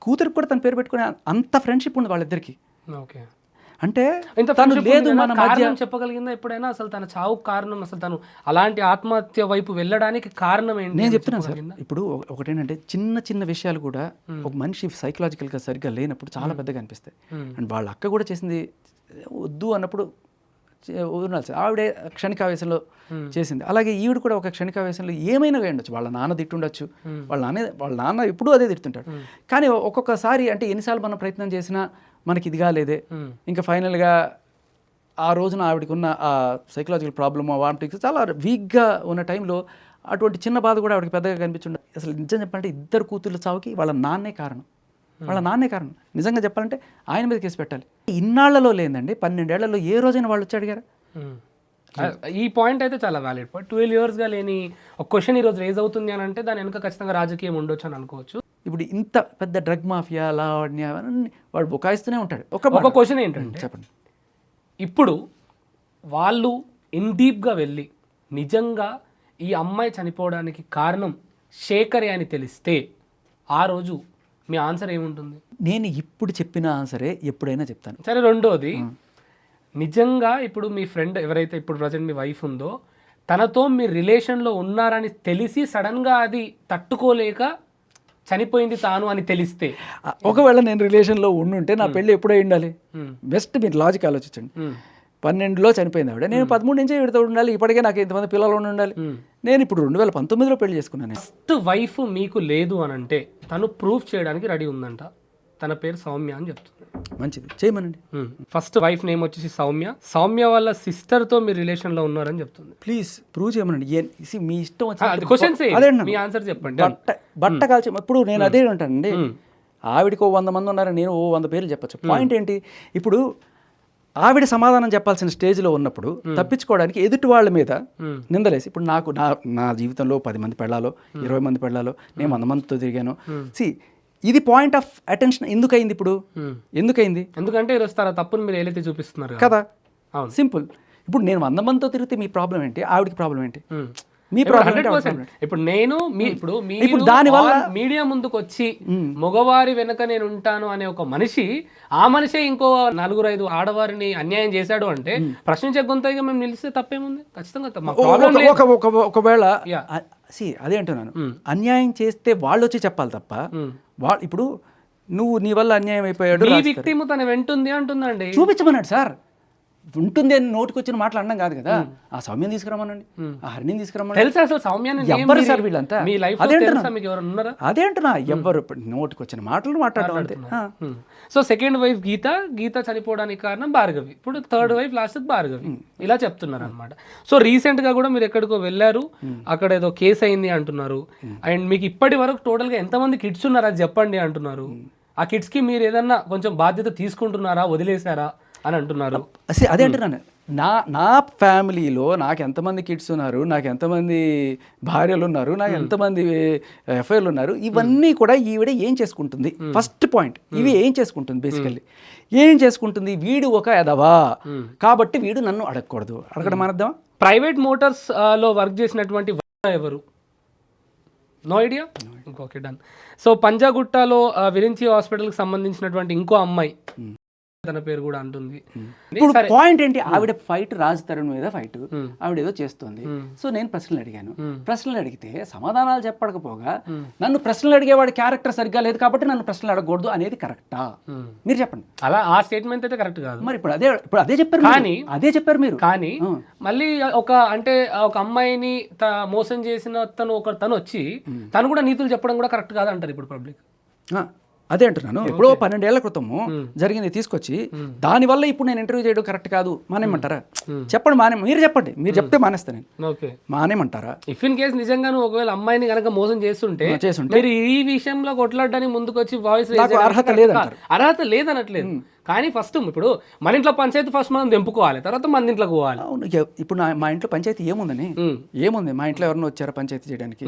కూతురికి కూడా తన పేరు పెట్టుకునే అంత ఫ్రెండ్షిప్ ఉంది వాళ్ళిద్దరికి. అంటే తను లేదు మన మధ్య చెప్పగలిగిందా ఎప్పుడైనా అసలు తన చావు కారణం, అసలు తను అలాంటి ఆత్మహత్య వైపు వెళ్ళడానికి కారణం ఏంటి? నేను చెప్తున్నాను సార్. ఇప్పుడు ఒకటేంటంటే చిన్న విషయాలు కూడా ఒక మనిషి సైకలాజికల్గా సరిగ్గా లేనప్పుడు చాలా పెద్దగా అనిపిస్తాయి. అండ్ వాళ్ళ అక్క కూడా చేసింది వద్దు అన్నప్పుడు వదనాలి సార్. ఆవిడే క్షణికావేశంలో చేసింది, అలాగే ఈవిడ కూడా ఒక క్షణికావేశంలో ఏమైనా వేయండొచ్చు. వాళ్ళ నాన్న తిట్టుండొచ్చు, వాళ్ళ నాన్న ఎప్పుడూ అదే తిడుతుంటాడు. కానీ ఒక్కొక్కసారి అంటే ఎన్నిసార్లు మనం ప్రయత్నం చేసినా మనకి ఇది కాలేదే, ఇంకా ఫైనల్గా ఆ రోజున ఆవిడకి ఉన్న ఆ సైకలాజికల్ ప్రాబ్లమ్, వామిటింగ్స్ చాలా వీక్గా ఉన్న టైంలో అటువంటి చిన్న బాధ కూడా ఆవిడకి పెద్దగా కనిపించుండదు. అసలు నిజం చెప్పాలంటే ఇద్దరు కూతుర్ల చావుకి వాళ్ళ నాన్నే కారణం. నిజంగా చెప్పాలంటే ఆయన మీద కేసు పెట్టాలి. ఇన్నాళ్లలో లేదండి, 12 ఏళ్లలో ఏ రోజైనా వాళ్ళు వచ్చి అడిగారా? ఈ పాయింట్ అయితే చాలా వ్యాలిడ్ పాయింట్. 12 yearsగా లేని ఒక క్వశ్చన్ ఈరోజు రేజ్ అవుతుంది అని అంటే దాని వెనుక ఖచ్చితంగా రాజకీయం ఉండొచ్చు అని అనుకోవచ్చు. ఇప్పుడు ఇంత పెద్ద డ్రగ్ మాఫియా లావణ్య వాడు బుకాయిస్తూనే ఉంటాడు. ఒక క్వశ్చన్ ఏంటంటే, చెప్పండి, ఇప్పుడు వాళ్ళు ఇన్ డీప్గా వెళ్ళి నిజంగా ఈ అమ్మాయి చనిపోవడానికి కారణం శేఖరే అని తెలిస్తే ఆ రోజు మీ ఆన్సర్ ఏముంటుంది? నేను ఇప్పుడు చెప్పిన ఆన్సరే ఎప్పుడైనా చెప్తాను. సరే, రెండోది, నిజంగా ఇప్పుడు మీ ఫ్రెండ్ ఎవరైతే ఇప్పుడు ప్రజెంట్ మీ వైఫ్ ఉందో తనతో మీరు రిలేషన్లో ఉన్నారని తెలిసి సడన్గా అది తట్టుకోలేక చనిపోయింది తాను అని తెలిస్తే, ఒకవేళ నేను రిలేషన్లో ఉండుంటే నా పెళ్ళి ఎప్పుడై ఉండాలి? బెస్ట్ మీరు లాజిక్ ఆలోచించండి. 12లో చనిపోయింది ఆవిడ, నేను 13 నుంచే వీడితో ఉండాలి, ఇప్పటికే నాకు ఇంతమంది పిల్లలు ఉండాలి. నేను ఇప్పుడు 2019లో పెళ్లి చేసుకున్నాను. ఫస్ట్ వైఫ్ మీకు లేదు అని అంటే తను ప్రూఫ్ చేయడానికి రెడీ ఉందంట. తన పేరు సౌమ్య అని చెప్తుంది. మంచిది, చేయమనండి. ఫస్ట్ వైఫ్ నేమ్ వచ్చేసి సౌమ్య వాళ్ళ సిస్టర్తో మీరు రిలేషన్లో ఉన్నారని చెప్తుంది. ప్లీజ్ ప్రూవ్ చేయమనండి. మీ ఇష్టం మీ ఆన్సర్ చెప్పండి. బట్ట కాల్చి ఇప్పుడు నేను అదే అంటానండి. ఆవిడకి 100 మంది ఉన్నారు, నేను 100 పేర్లు చెప్పచ్చు. పాయింట్ ఏంటి, ఇప్పుడు ఆవిడ సమాధానం చెప్పాల్సిన స్టేజ్లో ఉన్నప్పుడు తప్పించుకోవడానికి ఎదుటి వాళ్ళ మీద నిందలేసి, ఇప్పుడు నాకు నా జీవితంలో 10 మంది పెళ్ళాలో 20 మంది పెళ్ళాలో నేను 100 మందితో తిరిగాను. ఇది పాయింట్ ఆఫ్ అటెన్షన్ ఎందుకైంది? ఇప్పుడు ఎందుకైంది? ఎందుకంటే ఈరోజు తన తప్పును మీరు ఏదైతే చూపిస్తున్నారు కదా. సింపుల్. ఇప్పుడు నేను 100 మందితో తిరిగితే మీ ప్రాబ్లం ఏంటి, ఆవిడకి ప్రాబ్లం ఏంటి? మీ ప్రాబ్లం 100%. ఇప్పుడు నేను ఇప్పుడు ఇప్పుడు దానివల్ల మీడియా ముందుకు వచ్చి మగవారి వెనక నేను ఉంటాను అనే ఒక మనిషి, ఆ మనిషి ఇంకో 4-5 ఆడవారిని అన్యాయం చేశాడు అంటే ప్రశ్నించే గొంతుగా మేము నిలిస్తే తప్పేముంది? ఖచ్చితంగా మా ప్రాబ్లం లేదు. ఒకవేళ Yeah. అదే అంటున్నాను, అన్యాయం చేస్తే వాళ్ళు వచ్చి చెప్పాలి తప్ప ఇప్పుడు నువ్వు నీ వల్ల అన్యాయం అయిపోయాడు మీ విక్టిమ్ తన వెంటుంది అంటుందండి. చూపించమన్నాడు సార్. ఉంటుంది అని నోటికి వచ్చిన మాటలు అన్నం కాదు కదా. ఆ సౌమ్యం తీసుకురమ్మనండి, ఆ హరిని తీసుకురమ్మని. తెలుసా అసలు సౌమ్యాన్ని ఎవ్వరు సార్ వీళ్ళంతా? మీ లైఫ్ అదే అదే అంటున్నా, ఎవ్వరు నోటికి వచ్చిన మాటలు మాట్లాడడం అంతే. సో సెకండ్ వైఫ్ గీత చనిపోవడానికి కారణం భార్గవి, ఇప్పుడు థర్డ్ వైఫ్ లాస్ట్ భార్గవి, ఇలా చెప్తున్నారు అనమాట. సో రీసెంట్ గా కూడా మీరు ఎక్కడికో వెళ్ళారు, అక్కడ ఏదో కేసు అయింది అంటున్నారు. అండ్ మీకు ఇప్పటి వరకు టోటల్ గా ఎంతమంది కిడ్స్ ఉన్నారు అది చెప్పండి అంటున్నారు. ఆ కిడ్స్ కి మీరు ఏదన్నా కొంచెం బాధ్యత తీసుకుంటున్నారా, వదిలేశారా అని అంటున్నారు. అదే అంటున్నాను, నా ఫ్యామిలీలో నాకు ఎంతమంది కిడ్స్ ఉన్నారు, నాకు ఎంతమంది భార్యలు ఉన్నారు, నాకు ఎంతమంది ఎఫ్ఐఆర్లు ఉన్నారు, ఇవన్నీ కూడా ఈవిడ ఏం చేసుకుంటుంది? ఫస్ట్ పాయింట్, ఇవి ఏం చేసుకుంటుంది? బేసికల్లీ ఏం చేసుకుంటుంది? వీడు ఒక ఎదవా కాబట్టి వీడు నన్ను అడగకూడదు, అడగడం అనద్దాం. ప్రైవేట్ మోటార్స్ లో వర్క్ చేసినటువంటి ఎవరు? No idea. Okay, done. So పంజాగుట్టలో విరించి హాస్పిటల్కి సంబంధించినటువంటి ఇంకో అమ్మాయి, తన పేరు కూడా అంటుంది. ఇప్పుడు పాయింట్ ఏంటి? ఆవిడ ఫైట్ రాజ్ తరుణ్ మీద ఫైట్ ఆవిడ ఏదో చేస్తుంది. సో నేను ప్రశ్నలు అడిగాను, ప్రశ్నలు అడిగితే సమాధానాలు చెప్పకపోగా నన్ను ప్రశ్నలు అడిగేవాడి క్యారెక్టర్ సరిగ్గా లేదు కాబట్టి నన్ను ప్రశ్నలు అడగకూడదు అనేది కరెక్టా? మీరు చెప్పండి. అలా ఆ స్టేట్మెంట్ అయితే కరెక్ట్ కాదు. మరి ఇప్పుడు అదే చెప్పారు, కానీ అదే చెప్పారు మీరు. కానీ మళ్ళీ ఒక అమ్మాయిని మోసం చేసిన తను వచ్చి తను కూడా నీతులు చెప్పడం కూడా కరెక్ట్ కాదు అంటారు ఇప్పుడు పబ్లిక్. అదే అంటున్నాను, ఇప్పుడు 12 ఏళ్ల క్రితము జరిగింది తీసుకొచ్చి దానివల్ల ఇప్పుడు నేను ఇంటర్వ్యూ చేయడం కరెక్ట్ కాదు మానేమంటారా? చెప్పండి, మీరు చెప్పండి, మీరు చెప్తే మానేస్తా నేను. మానేమంటారా? ఇఫ్ ఇన్ కేస్ నిజంగా ఒకవేళ అమ్మాయిని కనుక మోసం చేస్తుంటే మీరు ఈ విషయంలో కొట్లాడడానికి ముందుకు వచ్చి వాయిస్ అర్హత లేదనట్లేదు. కానీ ఫస్ట్ ఇప్పుడు మన ఇంట్లో పంచాయతీ ఫస్ట్ మనం తెంపుకోవాలి, తర్వాత మన ఇంట్లోకి పోవాలి. అవును, ఇప్పుడు మా ఇంట్లో పంచాయతీ ఏముందని? ఏముంది? మా ఇంట్లో ఎవరైనా వచ్చారా పంచాయతీ చేయడానికి?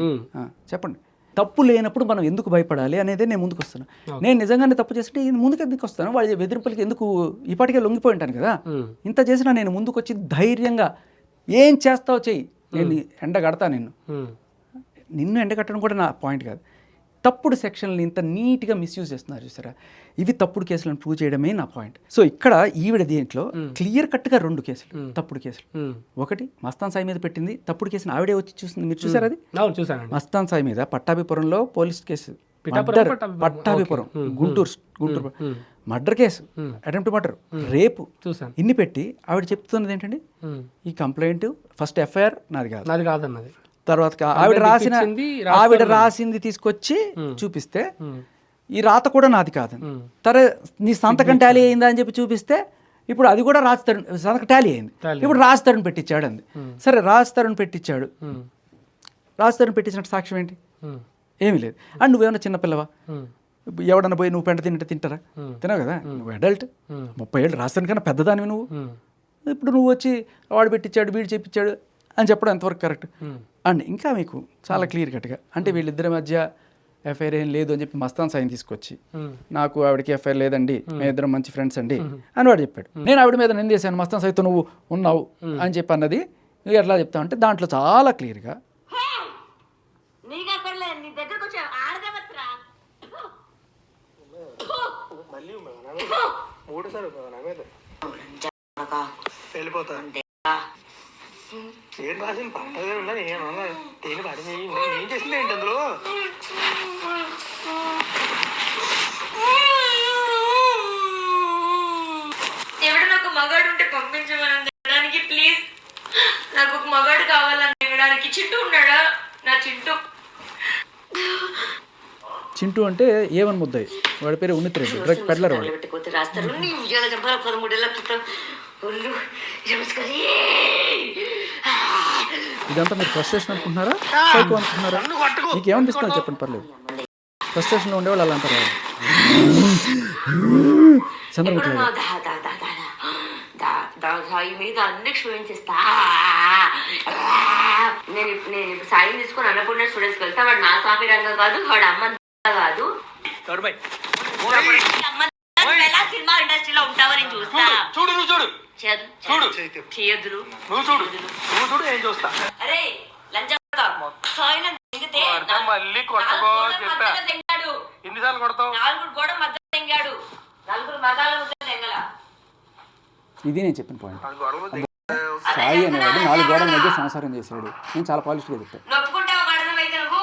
చెప్పండి. తప్పు లేనప్పుడు మనం ఎందుకు భయపడాలి అనేదే నేను ముందుకు వస్తాను. నేను నిజంగానే తప్పు చేస్తుంటే ముందుకు ఎందుకు వస్తాను? వాళ్ళ బెదిరింపులకి ఎందుకు? ఇప్పటికే లొంగిపోయి ఉంటాను కదా. ఇంత చేసినా నేను ముందుకు వచ్చి ధైర్యంగా ఏం చేస్తావు చెయ్యి, నేను ఎండగడతా. నిన్ను ఎండగట్టడం కూడా నా పాయింట్ కాదు. తప్పుడు సెక్షన్లు ఇంత నీట్గా మిస్యూజ్ చేస్తున్నారు చూసారా, ఇవి తప్పుడు కేసులను ప్రూవ్ చేయడమే నా పాయింట్. సో ఇక్కడ ఈవిడ దీంట్లో క్లియర్ కట్గా 2 కేసులు తప్పుడు కేసులు. ఒకటి మస్తాన్ సాయి మీద పెట్టింది తప్పుడు కేసుని ఆవిడే వచ్చి చూసింది, మీరు చూసారు అది? మస్తాన్ సాయి మీద పట్టాభిపురంలో police case, Pattabhipuram Guntur murder case, attempt murder, రేపు, ఇన్ని పెట్టి ఆవిడ చెప్తున్నది ఏంటండి? ఈ కంప్లైంట్ ఫస్ట్ ఎఫ్ఐఆర్ నాది కాదన్నది. తర్వాత ఆవిడ రాసింది తీసుకొచ్చి చూపిస్తే ఈ రాత కూడా నాది కాదని, నీ సంతకం టాలీ అయిందా అని చెప్పి చూపిస్తే ఇప్పుడు అది కూడా సంతకం టాలీ అయింది. ఇప్పుడు రాజ్ తరుణ్ పెట్టించాడు అంది. సరే, రాజ్ తరుణ్ పెట్టించాడు, రాజ్ తరుణ్ పెట్టించినట్టు సాక్ష్యం ఏంటి? ఏమీ లేదు. అండ్ నువ్వేమన్నా చిన్నపిల్లవా? ఎవడన్నా పోయి నువ్వు పెంట తింటారా? తినవు కదా, నువ్వు అడల్ట్, 30 ఏళ్ళు. రాజ్ తరుణ్ కన్నా పెద్దదానివి నువ్వు. ఇప్పుడు నువ్వు వచ్చి వాడు పెట్టించాడు వీడు చెప్పించాడు అని చెప్పడం ఎంతవరకు కరెక్ట్? అండ్ ఇంకా మీకు చాలా క్లియర్ కట్గా అంటే వీళ్ళిద్దరి మధ్య ఎఫ్ఐఆర్ ఏం లేదు అని చెప్పి మస్తాన్ సాయిని తీసుకొచ్చి నాకు ఆవిడకి ఎఫ్ఐఆర్ లేదండి, మేమిద్దరం మంచి ఫ్రెండ్స్ అండి అని వాడు చెప్పాడు. నేను ఆవిడ మీద నిందేశాను, మస్తాన్ సాయితో నువ్వు ఉన్నావు అని చెప్పి అన్నది ఎట్లా చెప్తావు అంటే దాంట్లో చాలా క్లియర్గా ఏం రాసిన పంటగా ఉన్నది ఏమన్నా తేలి పడి ఏం చేసింది ఏంటి అందులో? ఎవడు నాకు మగాడు ఉంటే పంపించమని తినడానికి, ప్లీజ్ నాకు ఒక మగాడు కావాలని తినడానికి. చింటూ ఉన్నాడా? నా చింటూ అంటే ఏమని ముద్దాయి, వాడి పేరు ఉన్నిత్రెడ్డి, డ్రగ్ పెడ్లర్ వాడు. రాస్తారు 13 ఏళ్ల క్రితం. ఇదంతా మీరు ఫ్రస్ట్రేషన్ అనుకుంటున్నారా, సైకో అనుకుంటున్నారా? మీకు ఏమనిపిస్తుంది చెప్పండి, పర్లేదు. ఫ్రస్ట్రేషన్లో ఉండేవాళ్ళు అలా అంటారా? చంద్రబాబు మీద అన్ని క్షమించేస్తా. నేను సాయం తీసుకొని అన్నపూర్ణ స్టూడెంట్స్కి వెళ్తా. వాడు నా సామి రంగం కాదు, వాడు అమ్మ కాదు. సినిమా ఇండస్ట్రీలో ఉంటావని చూస్తా. చూడు చేయొద్దులు. నువ్వు చూడు ఏం చూస్తా. అరే లంచం సాయి నన్ను దెంగితే మళ్ళీ కొట్టకో చెప్పా దెంగాడు, ఎన్నిసార్లు కొడతావు? 4 గోడ మధ్య దెంగాడు, 4 మగాళ్ళ మధ్య దెంగల. ఇది నేను చెప్పిన పాయింట్. ఆ గొడవలు సాయి అనేవాడు 4 గోడల మధ్య సంసారం చేశాడు. నేను చాలా పాలిష్గా చెప్తాను. నొప్పుకుంటావా గడనమైతే నువ్వు?